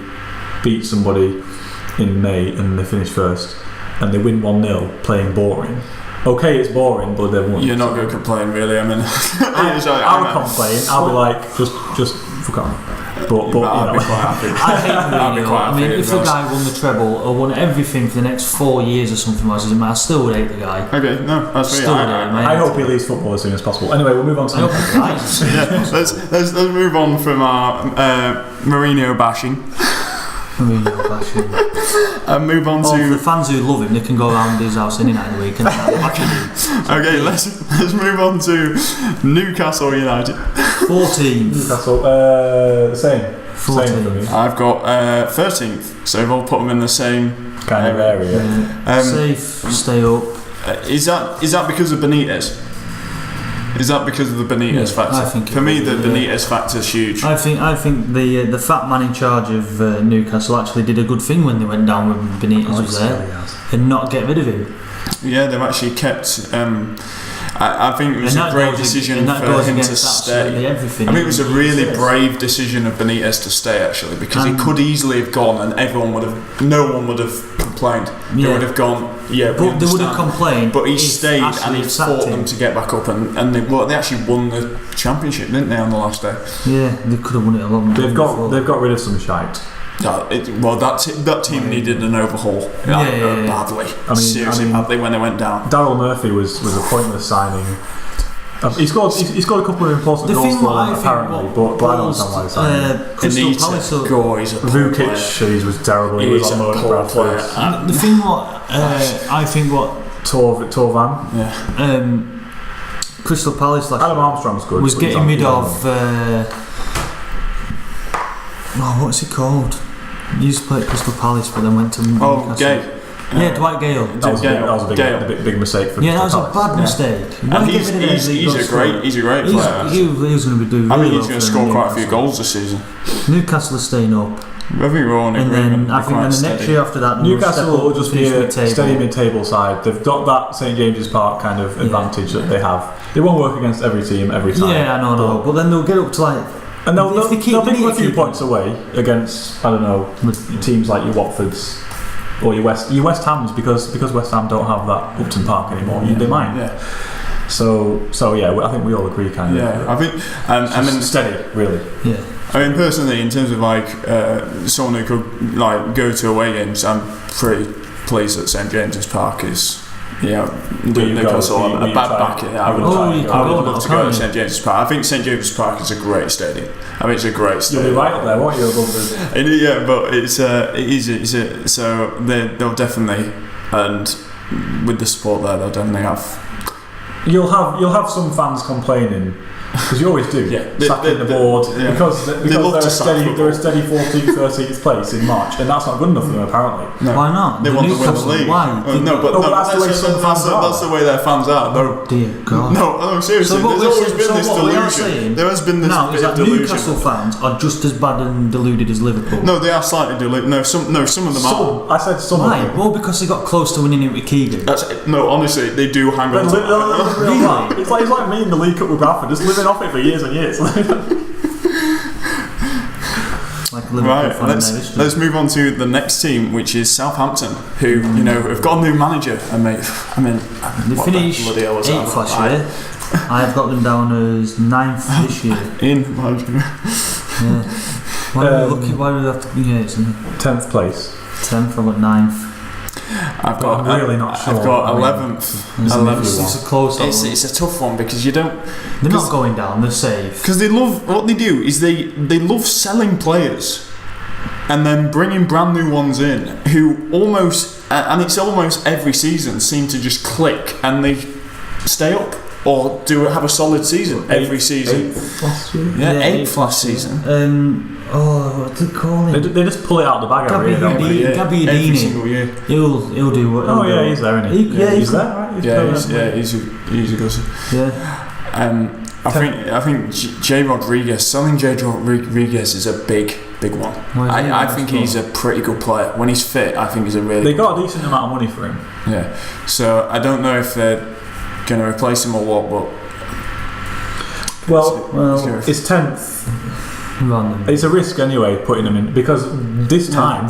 beat somebody in May and they finish first and they win 1-0 playing boring. Okay, it's boring, but they won. You're not going to complain, really. I mean, I'll complain. I'll be like, just fuck on. But I'd be quite happy. I hate Mourinho. I mean, if the guy won the treble or won everything for the next 4 years or something, I still would hate the guy. Okay, no, that's fair. I hope he leaves football as soon as possible. Anyway, we'll move on to let's move on from our Mourinho bashing. And move on to the fans who love him. They can go around his house any night of the week and okay, let's move on to Newcastle United. 14th. Newcastle, same for me. I've got 13th, so we've all put them in the same kind of area. Safe, stay up. Is that because of Benitez? Is that because of the Benitez factor? I think for me, the Benitez factor is huge. I think the fat man in charge of Newcastle actually did a good thing when they went down when Benitez was there, and not get rid of him. Yeah, they've actually kept. I think it was a great decision for him to stay. I think it was a really brave decision of Benitez to stay actually, because he could easily have gone and no one would have complained. They would have gone, but they would have complained. But he stayed and he fought them to get back up, and they actually won the championship, didn't they, on the last day? Yeah, they could have won it a lot more. They've got rid of some shite. That team needed an overhaul badly. Seriously, badly when they went down. Daryl Murphy was a pointless signing. He scored a couple of important goals for them apparently, but I don't understand why he's signing. Crystal Palace, Vukic, he was terrible. He was on loan at Bradford. The thing Torvan. Crystal Palace Adam Armstrong was good. Was getting rid of what's it called? He used to play at Crystal Palace, but then went to Newcastle. Gale. Yeah, Dwight Gale. That was a big mistake for that was a bad mistake. And he's a great player. He was going to be doing. I mean, he's going to score quite a few goals this season. Newcastle are staying up. I think we're all in agreement. I think the next year after that, Newcastle will just be a steady mid-table side. They've got that St James's Park kind of advantage that they have. They won't work against every team every time. Yeah, I know. But then they'll get up to like. And they'll pick a few points away against, I don't know, teams like your Watfords or your West Hams, because West Ham don't have that Upton Park anymore. They might. Yeah. So yeah, I think we all agree kind of. Yeah, I think, and then steady, really. Yeah. I mean, personally, in terms of like someone who could like go to away games, I'm pretty pleased that St James's Park is. Newcastle a bad back. I would love to go to St James's Park. I think St James's Park is a great stadium. I mean, it's a great stadium. You'll be right up there, won't you? Yeah, but it is. So they'll definitely, and with the support there, they'll definitely have you'll have some fans complaining. Because you always do, sacking the board because they're a steady 14th, 13th place in March, and that's not good enough for them apparently. No. Why not? They want to win the league. Why? That's the way some fans are. That's the way their fans are. Oh dear God. No, seriously. There's always been this delusion. There has been this bit of delusion. Newcastle fans are just as bad and deluded as Liverpool. No, they are slightly deluded. No, some of them are. I said some. Why? Of them. Well, because they got close to winning it with Keegan. No, honestly, they do hang on. Really? It's like me in the League Cup with Bradford, just living off it for years and years. Right, let's move on to the next team, which is Southampton, who have got a new manager. They finished 8th last year. I've got them down as 9th this year. Why are we have to? Yeah, it's 10th place. 10th. I've got 9th. I'm really not sure. I've got 11th. It's a close one. It's a tough one because you don't. They're not going down. They're safe. Because they love what they do is they love selling players, and then bringing brand new ones in who almost and it's almost every season seem to just click and they stay up or have a solid season every season. 8th last year. Yeah, 8th last season. What do they call him? They just pull it out of the bag every year, don't they? Gabby Every single year. He'll do what. Oh yeah, he's there, isn't he? He's there, right? He's a good. Yeah. I think Jay Rodriguez, selling Jay Rodriguez is a big one. I think he's a pretty good player. When he's fit, I think he's a really They good got a decent amount of money for him. Yeah. So I don't know if they're going to replace him or what, but well, it's 10th. It's a risk anyway putting him in because this time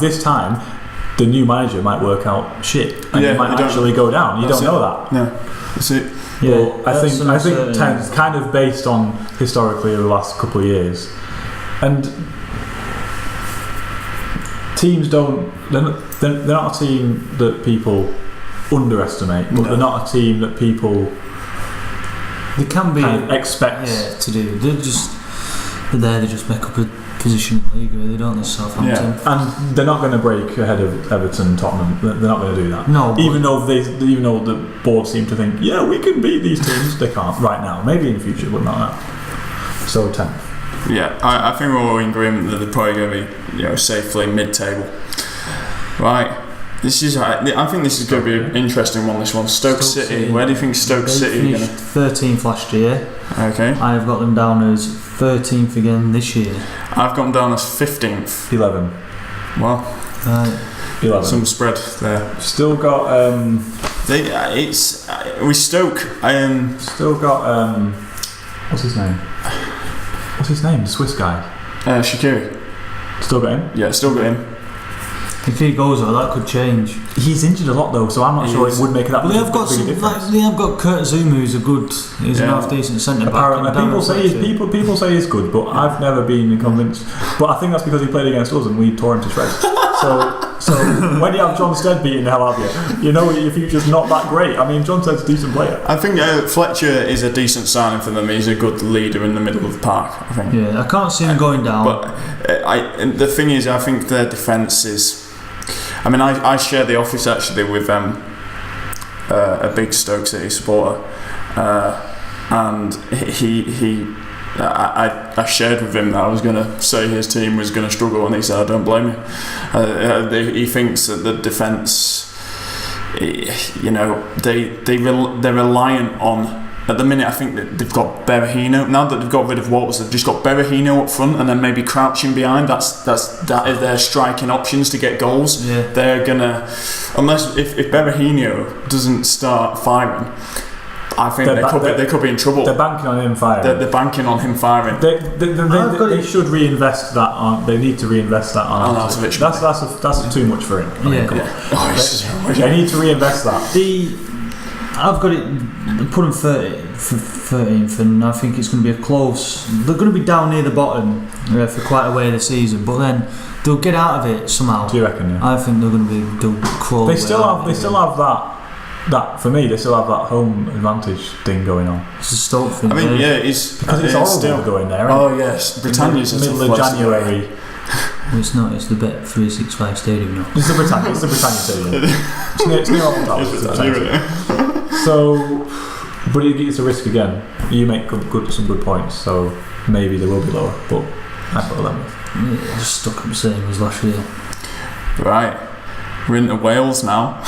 the new manager might work out shit and he might actually go down. You don't know that. No, that's it. Yeah, well, I think 10th, kind of based on historically the last couple of years, and teams don't. They're not a team that people underestimate, but they're not a team that people. They can be kind of expect to do. They're there. They just make up a position in the league, really, don't they? Southampton. Yeah, and they're not going to break ahead of Everton, Tottenham. They're not going to do that. No, even though the board seem to think, we can beat these teams. They can't right now. Maybe in the future, but not now. So 10th. Yeah, I think we're all in agreement that they're probably going to be safely mid-table. Right. I think this is going to be an interesting one. This one, Stoke City. Where do you think Stoke City are going to? 13th last year. Okay. I've got them down as 13th again this year. I've got them down as 15th. 11. Well, 11. Some spread there. Still got. We Stoke. Still got. What's his name? The Swiss guy. Shaqiri. Still got him. Yeah, still got him. If he goes though, that could change. He's injured a lot though, so I'm not sure it would make that. Well, they have got they have got Kurt Zouma, who's a half decent centre back. People say he's good, but I've never been convinced. But I think that's because he played against us and we tore him to shreds. So when you have John Stead beating the hell out of you, your future's not that great. I mean, John Stead's a decent player. I think Fletcher is a decent signing for them. He's a good leader in the middle of the park, I think. Yeah, I can't see him going down. But the thing is, I think their defence is. I mean, I share the office actually with a big Stoke City supporter, and I shared with him that I was going to say his team was going to struggle, and he said, I don't blame you. He thinks that the defence, they're reliant on. At the minute, I think that they've got Berahino. Now that they've got rid of Walters, they've just got Berahino up front, and then maybe crouching behind. That is their striking options to get goals. Yeah. They're gonna, unless if Berahino doesn't start firing, I think they could be in trouble. They're banking on him firing. They're banking on him firing. They should reinvest that on. They need to reinvest that on Arnautovic. That's too much for him. They need to reinvest that. I've got it. Put them 13th, and I think it's going to be a close. They're going to be down near the bottom for quite a way of the season, but then they'll get out of it somehow. Do you reckon? Yeah. I think they're going to be. They'll crawl. They still have that. For me, they still have that home advantage thing going on. It's a Stoke thing. I mean, it's horrible still going there. Oh yes, Britannia's in the middle of January. Well, it's not. It's the Bet 365 Stadium now. It's the Britannia Stadium. It's near Old Trafford. So But it's a risk again. You make some good points, so maybe they will be lower. But I put 11th. Yeah, just stuck up the same as last year. Right, we're into Wales now.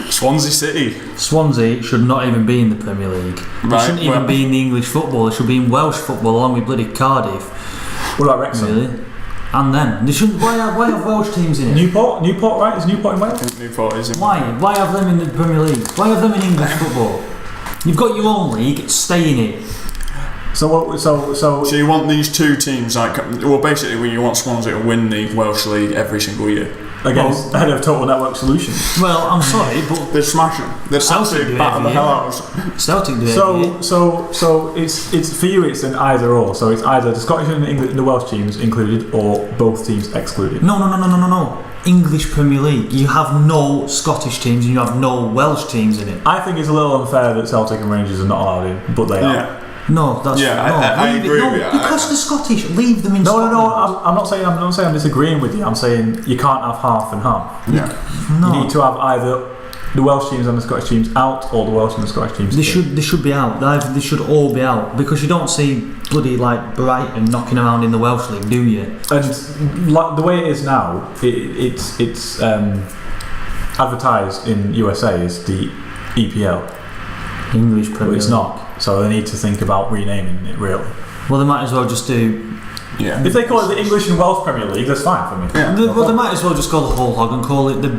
Swansea City. Swansea should not even be in the Premier League. They shouldn't even be in the English football. They should be in Welsh football along with bloody Cardiff. What about Wrexham? Really? And then they shouldn't. Why have Welsh teams in it? Newport, right? Is Newport in Wales? Newport is in. Why have them in the Premier League? Why have them in English football? You've got your own league. Stay in it. So you want these two teams basically you want Swansea to win the Welsh League every single year against the head of Total Network Solutions. Well, I'm sorry, but they're smashing. They're absolutely batting the hell out of us. Celtic do it. So it's for you. It's an either or. So it's either the Scottish and the Welsh teams included, or both teams excluded. No. English Premier League. You have no Scottish teams and you have no Welsh teams in it. I think it's a little unfair that Celtic and Rangers are not allowed in, but they are. No, that's I agree with you. Because the Scottish leave them in. No. I'm not saying I'm disagreeing with you. I'm saying you can't have half and half. Yeah. No. You need to have either the Welsh teams and the Scottish teams out, or the Welsh and the Scottish teams. They should be out. They should all be out, because you don't see bloody like Brighton knocking around in the Welsh League, do you? And like the way it is now, it's advertised in USA as the EPL. English Premier League. But it's not. So they need to think about renaming it, really. Well, they might as well just do. Yeah. If they call it the English and Welsh Premier League, that's fine for me. Yeah. They might as well just go the whole hog and call it the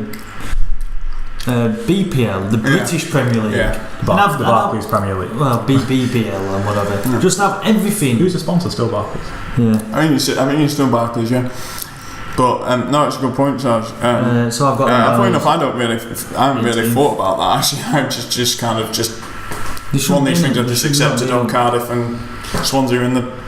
BPL, the British Premier League. Yeah. The Barclays Premier League. Well, BPL and whatever. Yeah. Just have everything. Who's the sponsor? Still Barclays. Yeah. I think it's still Barclays, yeah. But no, it's a good point, Sarge. So I've got. Funny enough, I haven't really thought about that. Actually, I just kind of one of these things I've just accepted on Cardiff and Swansea in the.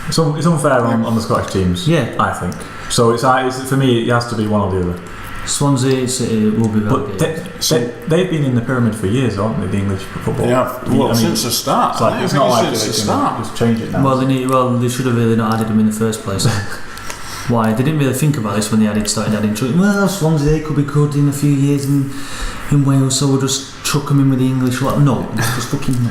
It's unfair on the Scottish teams. Yeah, I think. So it's for me. It has to be one or the other. Swansea City will be relegated. But they've been in the pyramid for years, haven't they? The English football. Yeah. Well, since the start. It's not like they can just change it now. Well, they should have really not added them in the first place. Why? They didn't really think about this when they started adding. Well, Swansea, they could be good in a few years in Wales, so we'll just chuck them in with the English. No, just fucking no.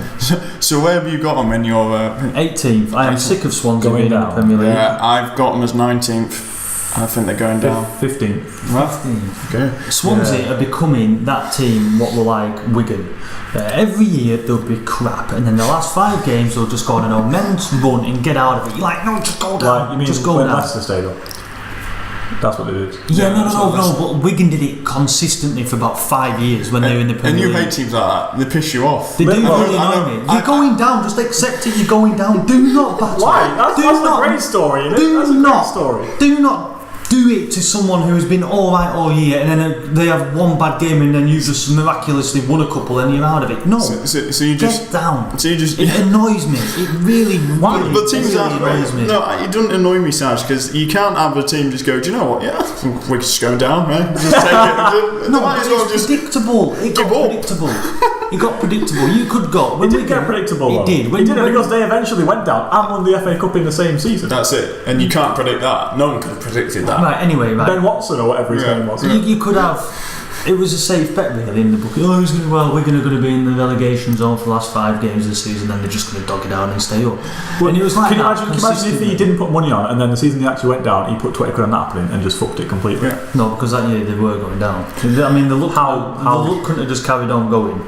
So where have you got them in your 18th? I am sick of Swansea going being in the Premier League. Yeah, I've got them as 19th. I think they're going down. 15th. 15th. Okay. Swansea are becoming that team what were like Wigan. Every year they'll be crap, and then the last 5 games they'll just go on an immense run and get out of it. You're like, no, just go down. You mean just go when down. Leicester stayed up? That's what they did. Yeah, no, but Wigan did it consistently for about 5 years when they were in the Premier League. And you hate teams like that. They piss you off. They do really annoy me. You're going down, just accept it, you're going down. Do not battle. Why? That's a great story, isn't it? That's a great story. Do not do it to someone who has been alright all year, and then they have one bad game and then you just miraculously won a couple and you're out of it. No, so you just get down. So you just it annoys me. It really but teams really annoys me. No, it doesn't annoy me, Sarge, because you can't have a team just go, do you know what? Yeah, we're just going down, right? Just take it. No, but it's predictable. It got predictable. It got predictable. You could go. It did get predictable. It did. It did because they eventually went down and won the FA Cup in the same season. That's it. And you can't predict that. No one could have predicted that. Right. Anyway, right. Ben Watson or whatever his name was. You could have. It was a safe bet really in the book. We're going to be in the relegation zone for the last 5 games of the season, and they're just going to dog it down and stay up. Well, and it was like can you imagine if he didn't put money on, and then the season he actually went down, he put 20 quid on that happening and just fucked it completely? Yeah. No, because that year they were going down. I mean, the look couldn't have just carried on going.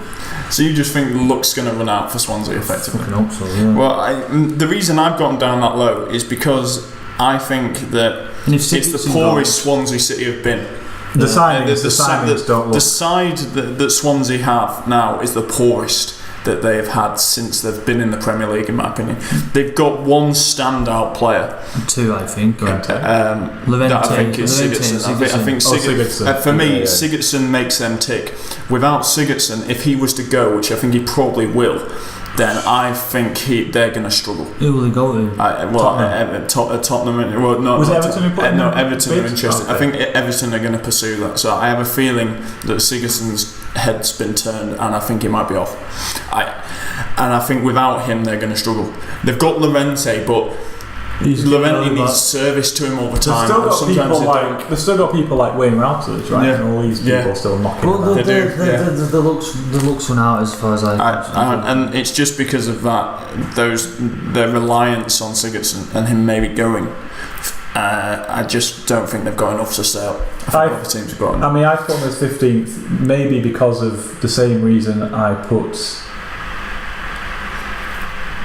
So you just think the luck's going to run out for Swansea effectively? I hope so, yeah. Well, the reason I've gotten down that low is because I think that it's the poorest Swansea City have been. The signings don't look. The side that Swansea have now is the poorest that they have had since they've been in the Premier League, in my opinion. They've got one standout player. 2, I think. That I think is Sigurdsson. I think Sigurdsson. For me, Sigurdsson makes them tick. Without Sigurdsson, if he was to go, which I think he probably will, then I think they're going to struggle. Who will they go to? Tottenham. Well, no, was Everton who put no, Everton are interested. Okay. I think Everton are going to pursue that. So I have a feeling that Sigurdsson's head's been turned, and I think he might be off. And I think without him, they're going to struggle. They've got Llorente, but Laurenti needs service to him all the time. They've still got people like Wayne Routledge, right? Yeah. And all these people still knocking about. The looks went out as far as and it's just because of that, their reliance on Sigurdsson and him maybe going. I just don't think they've got enough to stay up. I think the teams have got enough. I mean, I put them as 15th, maybe because of the same reason I put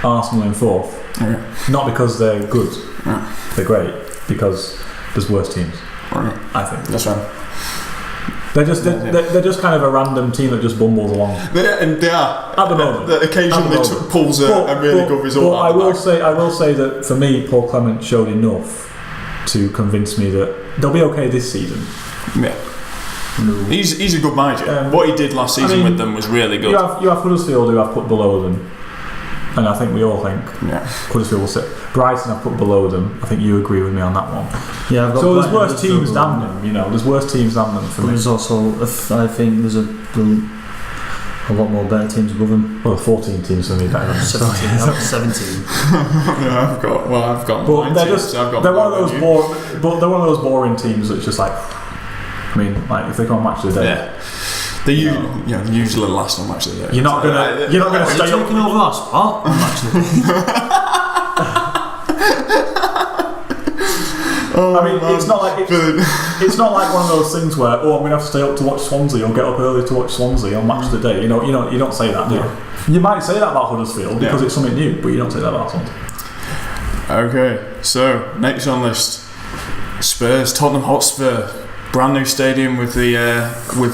Arsenal in 4th. Okay. Not because they're good, Right. they're great, because there's worse teams. Right. I think That's right. they're just kind of a random team that just bumbles along. They are At the moment. That occasionally pulls a really good result. But I will say that for me, Paul Clement showed enough to convince me that they'll be okay this season. Yeah. He's a good manager. What he did last season with them was really good. You have Huddersfield who I've put below them, and I think we all think Huddersfield will sit. Brighton I've put below them. I think you agree with me on that one. Yeah, I've got so there's Brighton worse teams than them. There's worse teams than them for me. There's also, I think there's a lot more better teams above them. Well, 14 teams for me better than them. 17. I've got. But they're one of those boring teams that's just like. I mean, like if they go on match of the day. Yeah. They usually last on match of the day. You're not gonna stay up. Taking over our spot on match of the day. I mean, it's not like one of those things where I'm going to have to stay up to watch Swansea or get up early to watch Swansea on match of the day. You don't say that, do you? You might say that about Huddersfield because it's something new, but you don't say that about Swansea. Okay, so next on list, Spurs, Tottenham Hotspur, brand new stadium with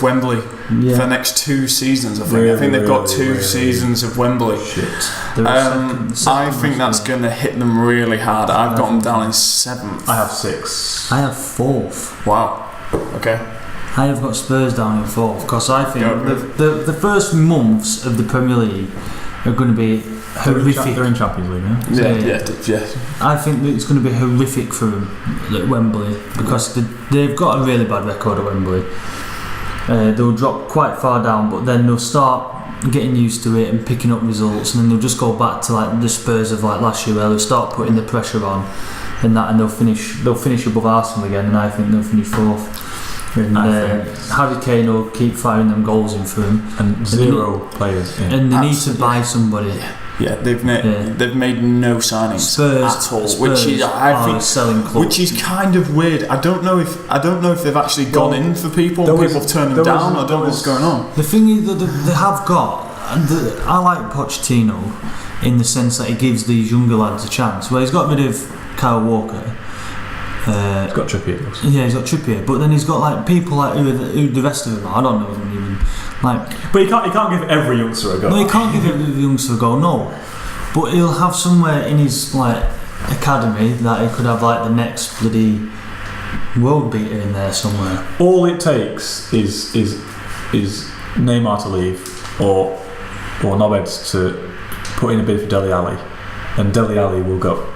Wembley for the next 2 seasons. I think they've got 2 seasons of Wembley. I think that's going to hit them really hard. I've got them down in 7th. I have 6. I have 4th. Wow. Okay. I have got Spurs down in 4th because I think the first months of the Premier League are going to be horrific. They're in Champions League, Yeah. I think that it's going to be horrific for them at Wembley because they've got a really bad record at Wembley. They'll drop quite far down, but then they'll start getting used to it and picking up results, and then they'll just go back to like the Spurs of like last year, where they'll start putting the pressure on, and they'll finish above Arsenal again, and I think they'll finish 4th. And Harry Kane will keep firing them goals in for him, and 0 players in. And they need to buy somebody. Yeah, they've made no signings Spurs, at all, which is I think selling club. Which is kind of weird. I don't know if they've actually gone in for people. People have turned them down. I don't know what's going on. The thing is that they have got. I like Pochettino in the sense that he gives these younger lads a chance. Where he's got rid of Kyle Walker. He's got Trippier. Yeah, he's got Trippier, but then he's got like people like who the rest of them are. I don't know them even. Like, but he can't give every youngster a go. No, he can't give every youngster a go. No, but he'll have somewhere in his like academy that he could have like the next bloody world beater in there somewhere. All it takes is Neymar to leave or Knobheads to put in a bid for Dele Alli, and Dele Alli will go.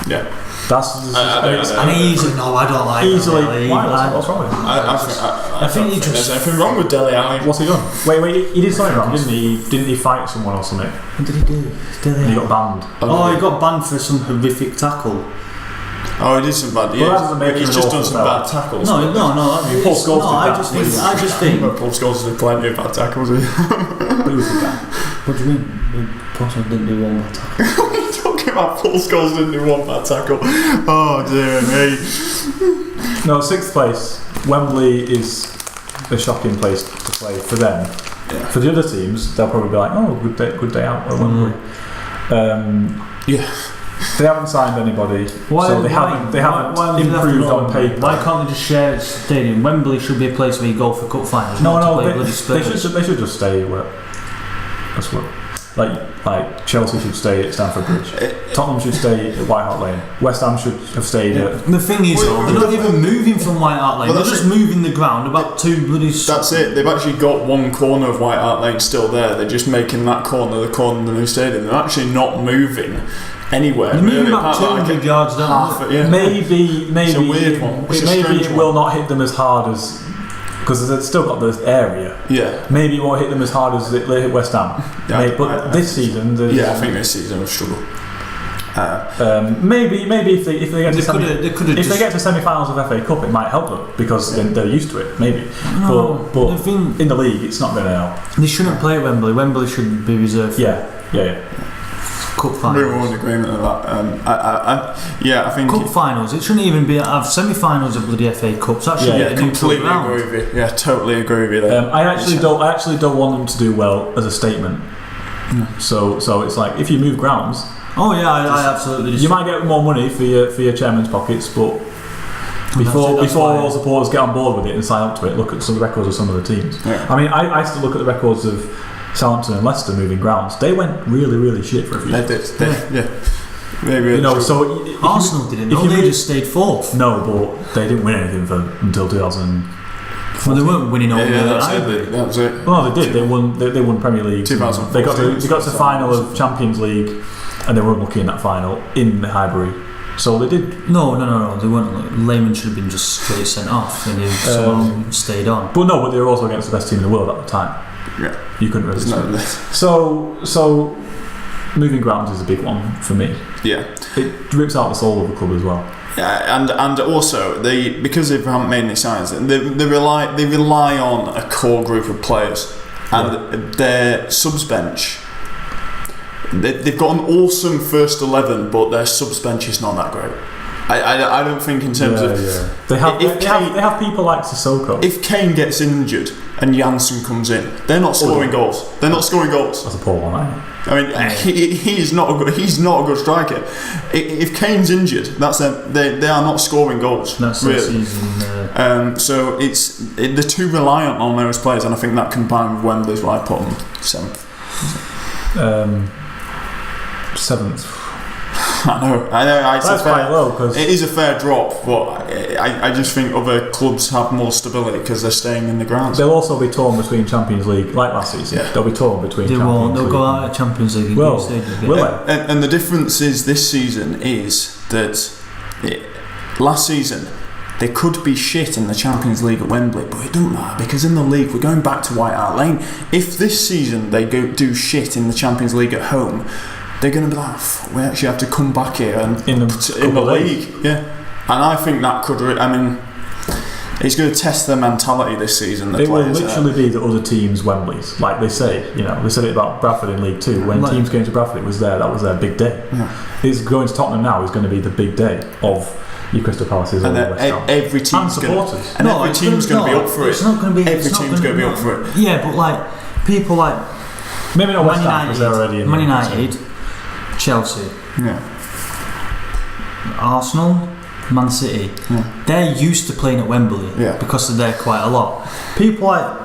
Yeah. That's and easily. No, I don't like easily. Why? What's wrong with him? I think there's anything wrong with Dele Alli. What's he done? Wait, he did something wrong, didn't he? Didn't he fight someone or something? What did he do? He got banned. He got banned for some horrific tackle. Oh, he did some bad. He's just done some bad tackles. No. Paul Scholes did that. I just think. Paul Scholes did plenty of bad tackles. Who was the guy? What do you mean? Paul Scholes didn't do one bad tackle. About Paul Scholes didn't do one bad tackle. Oh dear me. No, 6th place. Wembley is a shocking place to play for them. Yeah. For the other teams, they'll probably be like, "Oh, good day out at Wembley." They haven't signed anybody, so they haven't improved on paper. Why can't they just share stadium? Wembley should be a place where you go for cup finals. They should just stay where. That's what. Like Chelsea should stay at Stamford Bridge. Tottenham should stay at White Hart Lane. West Ham should have stayed at. The thing is, they're not even moving from White Hart Lane. They're just moving the ground about 2 bloody. That's it. They've actually got one corner of White Hart Lane still there. They're just making that corner the corner of the new stadium. They're actually not moving anywhere. They're moving about 200 yards down. Maybe it's a weird one. Maybe it will not hit them as hard as. Because they've still got the area. Yeah. Maybe it won't hit them as hard as it hit West Ham. Yeah, but this season... I think this season will struggle. Maybe if they get they to semi-finals of FA Cup, it might help them because they're used to it. Maybe, but in the league, it's not going to help. They shouldn't play at Wembley. Wembley should be reserved. Yeah. Cup finals. We're all in agreement with that. I think Cup finals. It shouldn't even be have semi-finals of bloody FA Cups. That should be a completely round. agree with you. Yeah, totally agree with you there. I actually don't want them to do well as a statement. So it's like if you move grounds. Oh yeah, I absolutely. You might get more money for your chairman's pockets, but before all supporters get on board with it and sign up to it, look at some of the records of some of the teams. Yeah. I mean, I still look at the records of Southampton and Leicester moving grounds. They went really, really shit for a few years. They did. Maybe so Arsenal didn't. They just stayed fourth. No, but they didn't win anything until 2000. Well, they weren't winning over that was it. Well, they did. They won Premier League. 2014. They got to the final of Champions League, and they were unlucky in that final in Highbury. So they did. No. They weren't. Lehman should have been just straight sent off, and somehow stayed on. But they were also against the best team in the world at the time. Yeah, you couldn't really. So moving grounds is a big one for me. Yeah, it rips out the soul of the club as well. Yeah, and also because they haven't made any signs, they rely on a core group of players, and their subs bench. They've got an awesome first 11, but their subs bench is not that great. I don't think in terms of they have people like Sissoko. If Kane gets injured and Janssen comes in, they're not scoring goals. They're not scoring goals. That's a poor one. I mean, he's not a good striker. If Kane's injured, they are not scoring goals. That's really. Season, so they're too reliant on those players, and I think that combined with Wembley's why I put them 7th. 7th. I know. That's quite low because it is a fair drop, but I just think other clubs have more stability because they're staying in the grounds. They'll also be torn between Champions League, like last season. Yeah. They'll be torn between. They Champions won't. They'll League. go out of Champions League. And the difference is this season is that last season they could be shit in the Champions League at Wembley, but it doesn't matter because in the league we're going back to White Hart Lane. If this season they do shit in the Champions League at home, they're going to be like, we actually have to come back here and in the league. Yeah, and I think that could. It's going to test their mentality this season. It will literally be the other teams' Wembleys, like they say. They said it about Bradford in League 2. When teams came to Bradford, that was their big day. Yeah. It's going to Tottenham now is going to be the big day of your Crystal Palaces and West Ham. Every team's going to be up for it. It's not going to be. Every team's going to be up for it. Yeah, but people like maybe not West Ham because they're already in. Man United, Chelsea, Arsenal, Man City, they're used to playing at Wembley because they're there quite a lot. People like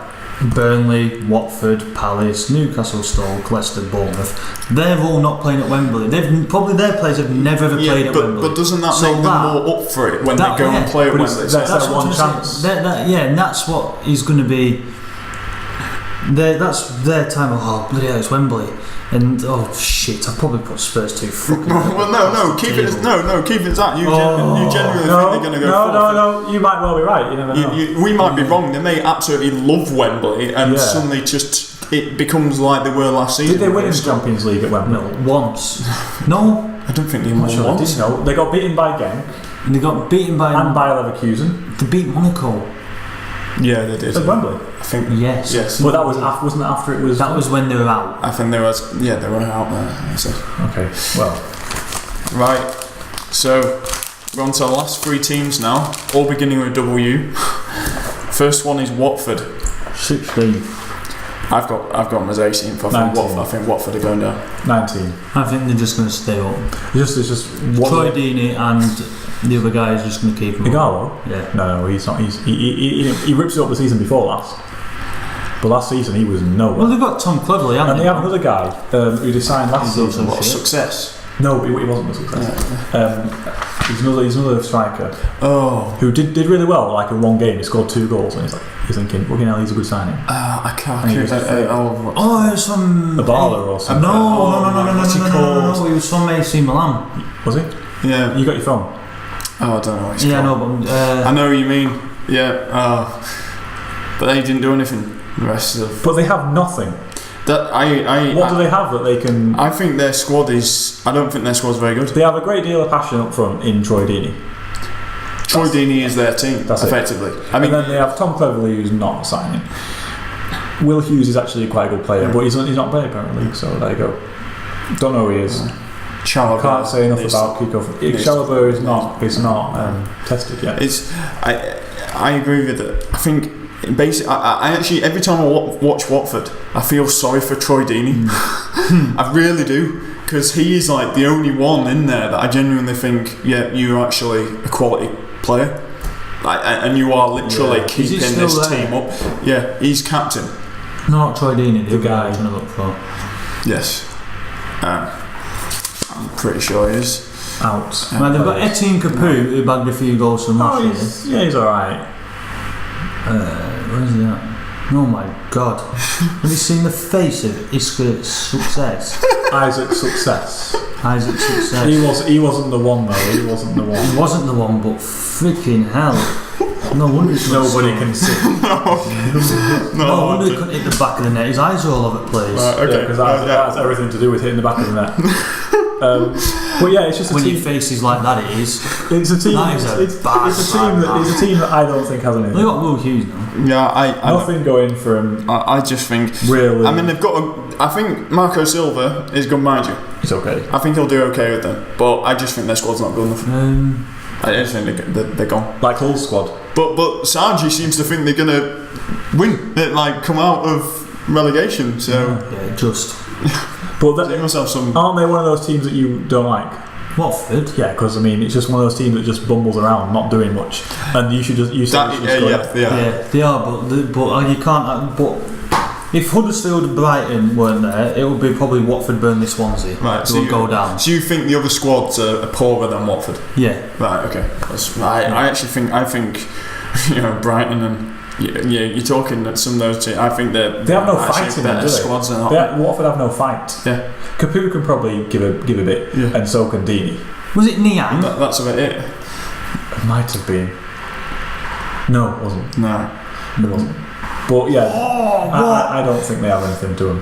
Burnley, Watford, Palace, Newcastle, Stoke, Leicester, Bournemouth, they're all not playing at Wembley. Their players have never ever played at Wembley. But doesn't that make them more up for it when they go and play at Wembley? That's one chance. And that's what is going to be. That's their time. Oh bloody hell, it's Wembley. And oh shit, I've probably put Spurs too fucking. Well, keep it that. You genuinely think they're going to go? No. You might well be right. You never know. We might be wrong. They may absolutely love Wembley, and suddenly it becomes like they were last season. Did they win in the Champions League at Wembley? No, once. No, I don't think they won once. No, they got beaten by Genk. And they got beaten by Leverkusen. They beat Monaco. Yeah, they did. At Wembley, I think. Yes. But that wasn't after it was. That was when they were out. I think they were out there. So. Okay. Well. Right. So we're on to the last 3 teams now, all beginning with W. First one is Watford. 16. I've got them as 18th. I think Watford are going down. 19. I think they're just going to stay up. It's just Troy Deeney and the other guy is just going to keep him. Igalo? Yeah. No, he's not. He rips it up the season before last. But last season he was nowhere. Well, they've got Tom Cleverley, haven't they? And they have another guy who they signed last season. What success? No, he wasn't a success. Yeah. He's another striker. Oh. Who did really well, like in one game. He scored 2 goals, and he's thinking, fucking hell, he's a good signing. I can't. It was from a baller or something. No. He was from AC Milan. Was he? Yeah. You got your phone? Oh, I don't know what it's called. But I know what you mean. Yeah. But they didn't do anything the rest of. But they have nothing. What do they have that they can? I think their squad is. I don't think their squad's very good. They have a great deal of passion up front in Troy Deeney. Troy Deeney is their team, That's effectively. I mean, and then they have Tom Cleverley, who's not signing. Will Hughes is actually quite a good player, but he's not playing apparently. So there you go. Don't know who he is. Chalobah Can't say enough about kickoff. Chalobah is not. It's not tested yet. I agree with it. I think. Basically, I actually every time I watch Watford, I feel sorry for Troy Deeney. I really do, because he is like the only one in there that I genuinely think, yeah, you're actually a quality player, and you are literally keeping this team up. Yeah, he's captain. Not Troy Deeney, the guy I'm going to look for. Yes, I'm pretty sure he is out. Well, they've got Etienne Capoue, who bagged a few goals from last year. Yeah, he's alright. Where is he at? Oh my god. Have you seen the face of Isaac Success? Isaac Success. Isaac Success. He wasn't the one though. He wasn't the one. He wasn't the one, but freaking hell. No wonder nobody can see. No wonder he couldn't hit the back of the net. His eyes are all over the place. Okay, because that has everything to do with hitting the back of the net. But yeah, it's just when your face is like that, it is. It's a team. It's a team that I don't think has anything. They got Will Hughes now. Yeah, nothing going for him. I just think. Really. I mean, they've got. I think Marco Silva is good manager. He's okay. I think he'll do okay with them, but I just think their squad's not good enough. I just think they're gone. Like Hull's squad. But Sargent seems to think they're gonna win. They come out of relegation. So yeah, just. But they must have some. Aren't they one of those teams that you don't like? Watford? Yeah, because I mean, it's just one of those teams that just bumbles around, not doing much, and you should just they are. They are, but you can't. But if Huddersfield and Brighton weren't there, it would be probably Watford, Burnley, Swansea. Right, so go down. So you think the other squads are poorer than Watford? Yeah. Right. Okay. I actually think Brighton and. Yeah, you're talking that some of those teams. I think they have no fight in them, do they? Squads Watford have no fight. Yeah, Capoue can probably give a bit, and so can Deeney. Was it Niang? That's about it. It might have been. No, it wasn't. No, it wasn't. But yeah, I don't think they have anything to them.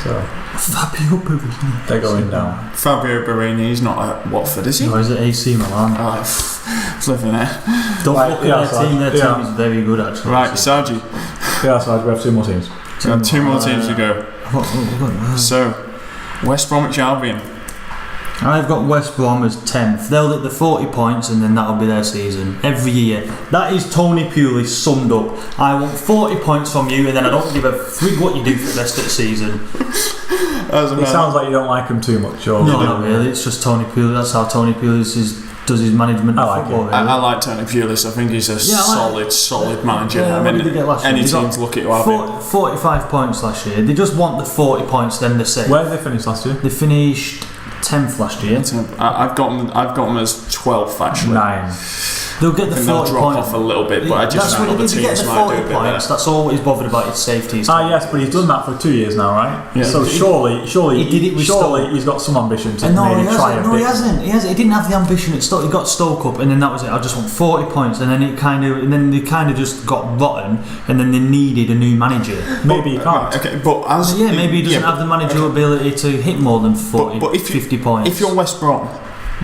So Fabio Barini. They're going down. Fabio Barini, he's not at Watford, is he? No, he's at AC Milan. He's living there. Don't look at their team. Their team is very good, actually. Right, Sargi. Yeah, Sargi. We have two more teams. Two more teams to go. So, West Bromwich Albion. I've got West Brom as 10th. They'll hit the 40 points and then that'll be their season. Every year. That is Tony Pulis summed up. I want 40 points from you and then I don't give a frig what you do for the rest of the season. It sounds like you don't like him too much. Or no, not really. It's just Tony Pulis. That's how Tony Pulis does his management of football. Really. I like Tony Pulis. I think he's a solid manager. Yeah, I mean, any team's lucky to have him. 45 points last year. They just want the 40 points, then they say. Where did they finish last year? They finished 10th last year. I've got them as 12th actually. 9. They'll get the 40 points. They'll drop off a little bit, but I just think other teams might do a bit better. That's all he's bothered about is safety. Yes, but he's done that for 2 years now, right? Yeah. So surely he did it with Stoke. He's got some ambition to maybe try a bit. No, he hasn't. He didn't have the ambition at Stoke. He got Stoke up, and then that was it. I just want 40 points, and then they kind of just got rotten, and then they needed a new manager. Maybe he can't. Okay, but maybe he doesn't have the managerial ability to hit more than 40, but 50 points. If you're West Brom,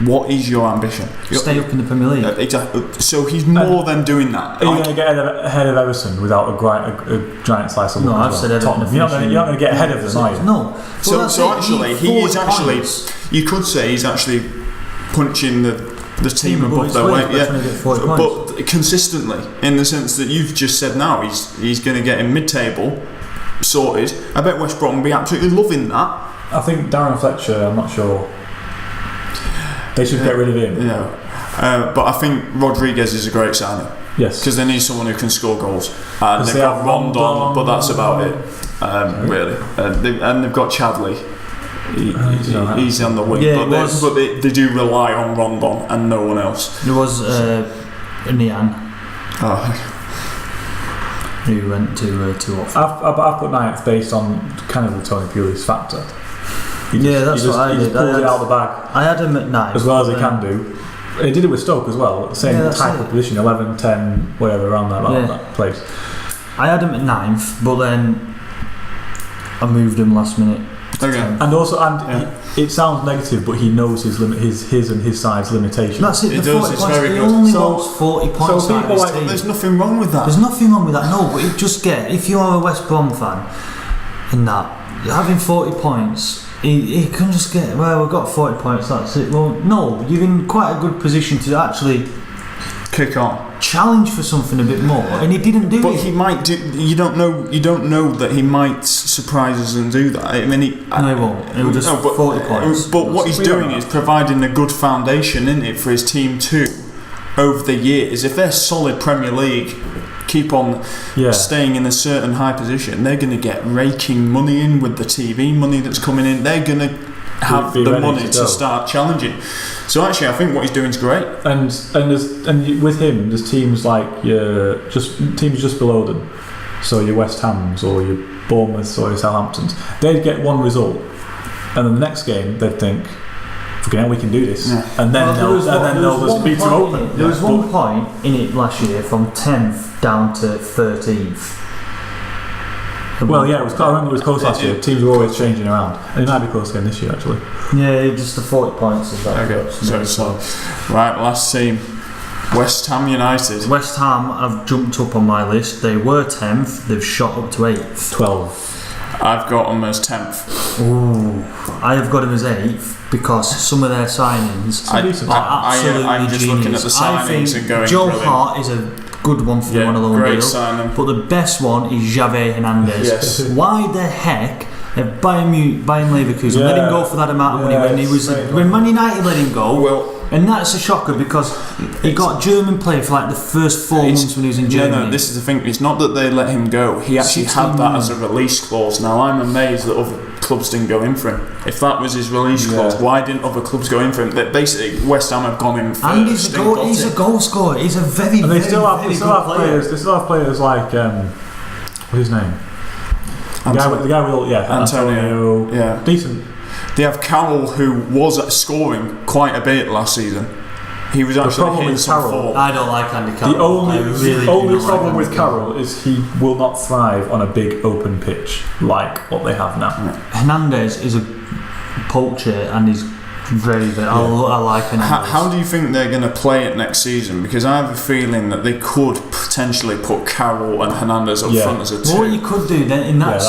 what is your ambition? Stay up in the Premier League. Exactly. So he's more than doing that. Are you going to get ahead of Everton without a giant slice of luck? No, I've said Everton. You're not going to get ahead of them, are you? No. So actually, he is actually. You could say he's actually punching the team above their weight. Yeah, but consistently, in the sense that you've just said now, he's going to get in mid-table sorted. I bet West Brom will be absolutely loving that. I think Darren Fletcher. I'm not sure. They should get rid of him. Yeah, but I think Rodriguez is a great signing. Yes, because they need someone who can score goals. And they've got Rondon, but that's about it, really. And they've got Chadley. He's on the wing, but they do rely on Rondon and no one else. There was Niang. Who went to Watford. I've put 9th based on kind of the Tony Pulis factor. That's what I did. He pulled it out of the bag. I had him at 9. As well as he can do. He did it with Stoke as well. Same type of position, 11, 10, whatever, around that place. I had him at 9th, but then I moved him last minute. Okay. And also, it sounds negative, but he knows his limit, his and his side's limitations. That's it. He The does, 40 it's points, very he good. only So- wants 40 points so out of people his like- team. There's nothing wrong with that. There's nothing wrong with that, no, but it just if you are a West Brom fan in that, having 40 points, he can just get, well, we've got 40 points, that's it. Well, no, you're in quite a good position to actually Kick on. challenge for something a bit more, and he didn't do But it. he might do. You don't know that he might surprise us and do that. I mean, No, he won't. It was just 40 points. But what he's doing is providing a good foundation, isn't it, for his team too, over the years. If they're solid Premier League, keep on staying in a certain high position, they're going to get raking money in with the TV money that's coming in. They're going to have Be the ready money to to go. start challenging. So actually, I think what he's doing is great. And with him, there's teams like teams just below them. So your West Hams or your Bournemouths or your Southamptons, they'd get one result, and then the next game they'd think, "Fucking hell, we can do this," Yeah. and then they'll just beat them open. There was one point in it last year from 10th down to 13th. Well, yeah, I remember it was close last year. Teams were always changing around, and it might be close again this year actually. Yeah, just the 40 points is that. Okay, so right, last team, West Ham United. West Ham have jumped up on my list. They were 10th, they've shot up to 8th. 12. I've got them as 10th. Ooh, I have got him as 8th because some of their signings are absolutely I'm just genius. looking at the I signings think and going, Joe brilliant. Hart is a good one for one alone great deal. signing. But the best one is Javier Hernandez. Yes. Why the heck have Bayern Leverkusen let him go for that amount of money when it's when Man United let him go? Well, And that's a shocker because he got German play for like the first 4 months when he was in Germany. No, this is the thing. It's not that they let him go. He actually 16 had that million. as a release clause. Now I'm amazed that other clubs didn't go in for him. If that was his release clause, why didn't other clubs go in for him? That basically West Ham have gone in first. And he's a goal scorer. He's a very, And very, they still have very good player. players. They still have players like what's his name? The guy with Antonio. Yeah. Decent. They have Carroll, who was scoring quite a bit last season. He was actually problem hitting with some Carroll- form. I don't like Andy Carroll. The only I really only do not problem like with Andy Carroll is he will not thrive on a big open pitch like what they have now. Hernandez is a poacher and he's very, very. I like Hernandez. How do you think they're going to play it next season? Because I have a feeling that they could potentially put Carroll and Hernandez up front as a two. Well, what you could do then in that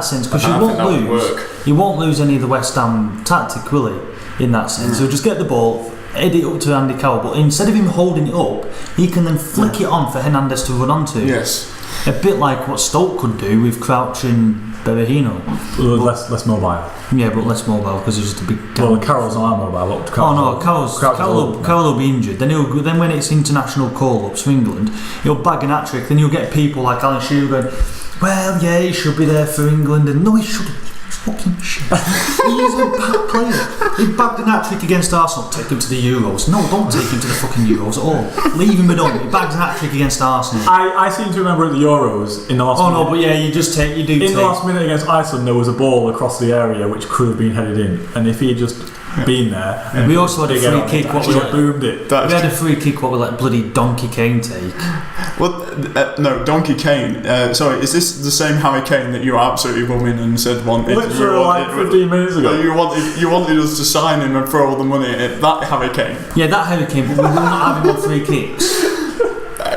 sense, because you I won't think that would lose. work. You won't lose any of the West Ham tactic, will he? In that sense, so just get the ball, head it up to Andy Carroll, but instead of him holding it up, he can then flick it on for Hernandez to run onto. Yes. A bit like what Stoke could do with Crouch and Berahino. Less mobile. Yeah, but less mobile because he's just a big. Well, Carroll's not mobile. Oh no, Carroll will be injured. Then when it's international call-ups for England, he'll bag an hat-trick. Then you'll get people like Alan Shearer going, well, yeah, he should be there for England, and no, he shouldn't. He's fucking shit. He's a bad player. He bagged an hat-trick against Arsenal. Take him to the Euros. No, don't take him to the fucking Euros at all. Leave him alone. He bagged an hat-trick against Arsenal. I seem to remember at the Euros in the last. Oh no, but yeah, you just take. You do. In the last minute against Iceland, there was a ball across the area which could have been headed in, and if he had just been there, We also had a free kick. What we let, boomed it. we had a free kick. What we let bloody Donkey Kane take. Well, no, Donkey Kane. Sorry, is this the same Harry Kane that you were absolutely bumming and said wanted? Literally like 15 minutes ago. You wanted us to sign him and throw all the money at that Harry Kane. Yeah, that Harry Kane, but we will not have him on free kicks.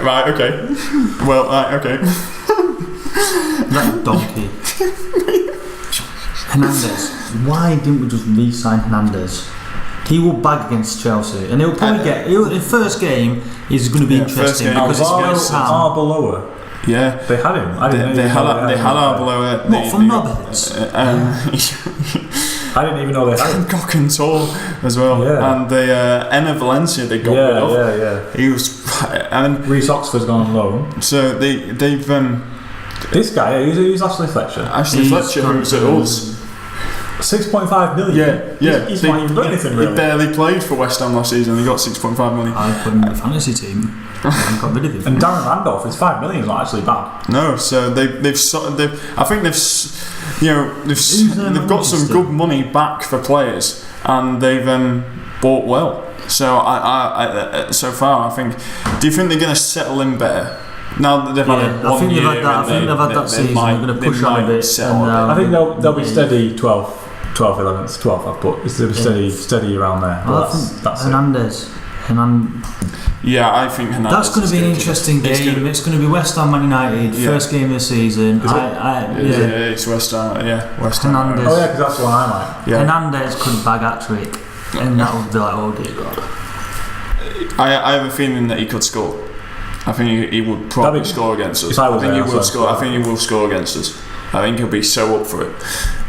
Right. Okay. Well. Okay. That donkey. Hernandez. Why didn't we just re-sign Hernandez? He will bag against Chelsea, and he'll probably get. The first game is going to be interesting because it's West Ham. Arbeloa. Yeah. They had him. They had Arbeloa. What from Knobheads? I didn't even know they had him. Gokentor as well, Yeah. and the Enna Valencia they got rid of. Yeah. He was, and Reece Oxford's gone on loan. so they've This guy, he's Ashley Fletcher. Ashley Fletcher, who's at us. 6.5 million. Yeah. He's not even done anything really. He barely played for West Ham last season. He got 6.5 million. I put him in the fantasy team. I got rid of him. And Darren Randolph, his 5 million is not actually bad. No, so they've got some good money back for players, and they've bought well. So so far I think. Do you think they're going to settle in better Now that they've had I think they've had that. I think they've had that season. They're going to push on a bit. I think they'll be steady 12th, 11th, 12th. I've put they'll be steady around there. Well, that's Hernandez. Yeah, I think Hernandez. That's going to be an interesting game. It's going to be West Ham Man United, first game of the season. It's West Ham. Yeah, West Ham. Hernandez. Oh yeah, because that's what I like. Yeah. Hernandez could bag hat-trick, and that would be like, oh dear God. I have a feeling that he could score. I think he would probably score against us. I think he will score. I think he will score against us. I think he'll be so up for it.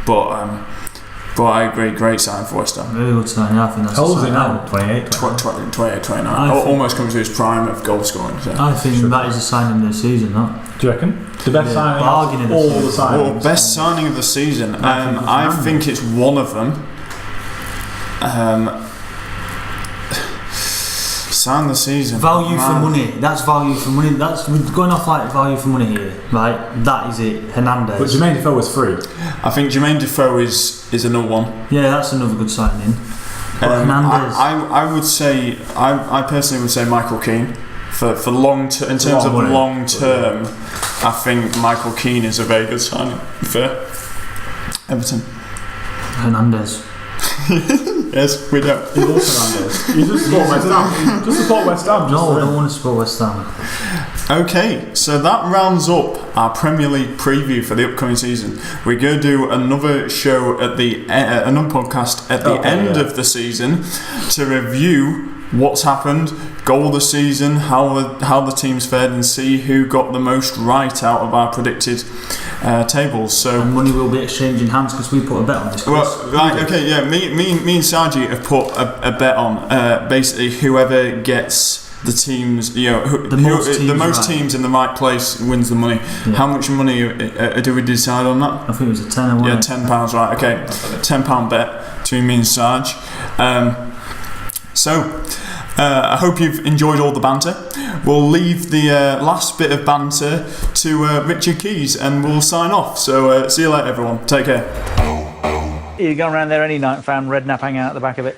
But I agree, great sign for West Ham. Really good sign. I think that's. How old is he now? 28, 29. Almost comes to his prime of goal scoring. So. I think that is a signing of the season. That. Do you reckon? The best signing of all the signings. Best signing of the season. I think it's one of them. Sign the season. Value for money. That's value for money. We're going off like value for money here, right? That is it. Hernandez. But Jermaine Defoe was free. I think Jermaine Defoe is another one. Yeah, that's another good signing. Hernandez. I would say I personally would say Michael Keane for long term. In terms of long term, I think Michael Keane is a very good signing for Everton. Hernandez. Yes, we don't. He loves Hernandez. You just support West Ham. Just support West Ham. No, I don't want to support West Ham. Okay, so that rounds up our Premier League preview for the upcoming season. We're going to do another show at another podcast at the end of the season to review what's happened, goal of the season, how the teams fared, and see who got the most right out of our predicted tables. So and money will be exchanging hands because we put a bet on this. Well, right, okay, yeah. Me and Sargent have put a bet on basically whoever gets the teams, the most teams in the right place wins the money. Yeah. How much money do we decide on that? I think it was a tenner. Yeah, £10. Right, okay, £10 bet between me and Sarge. I hope you've enjoyed all the banter. We'll leave the last bit of banter to Richard Keys and we'll sign off. So see you later, everyone. Take care. You go around there any night and found Redknapp hanging out at the back of it.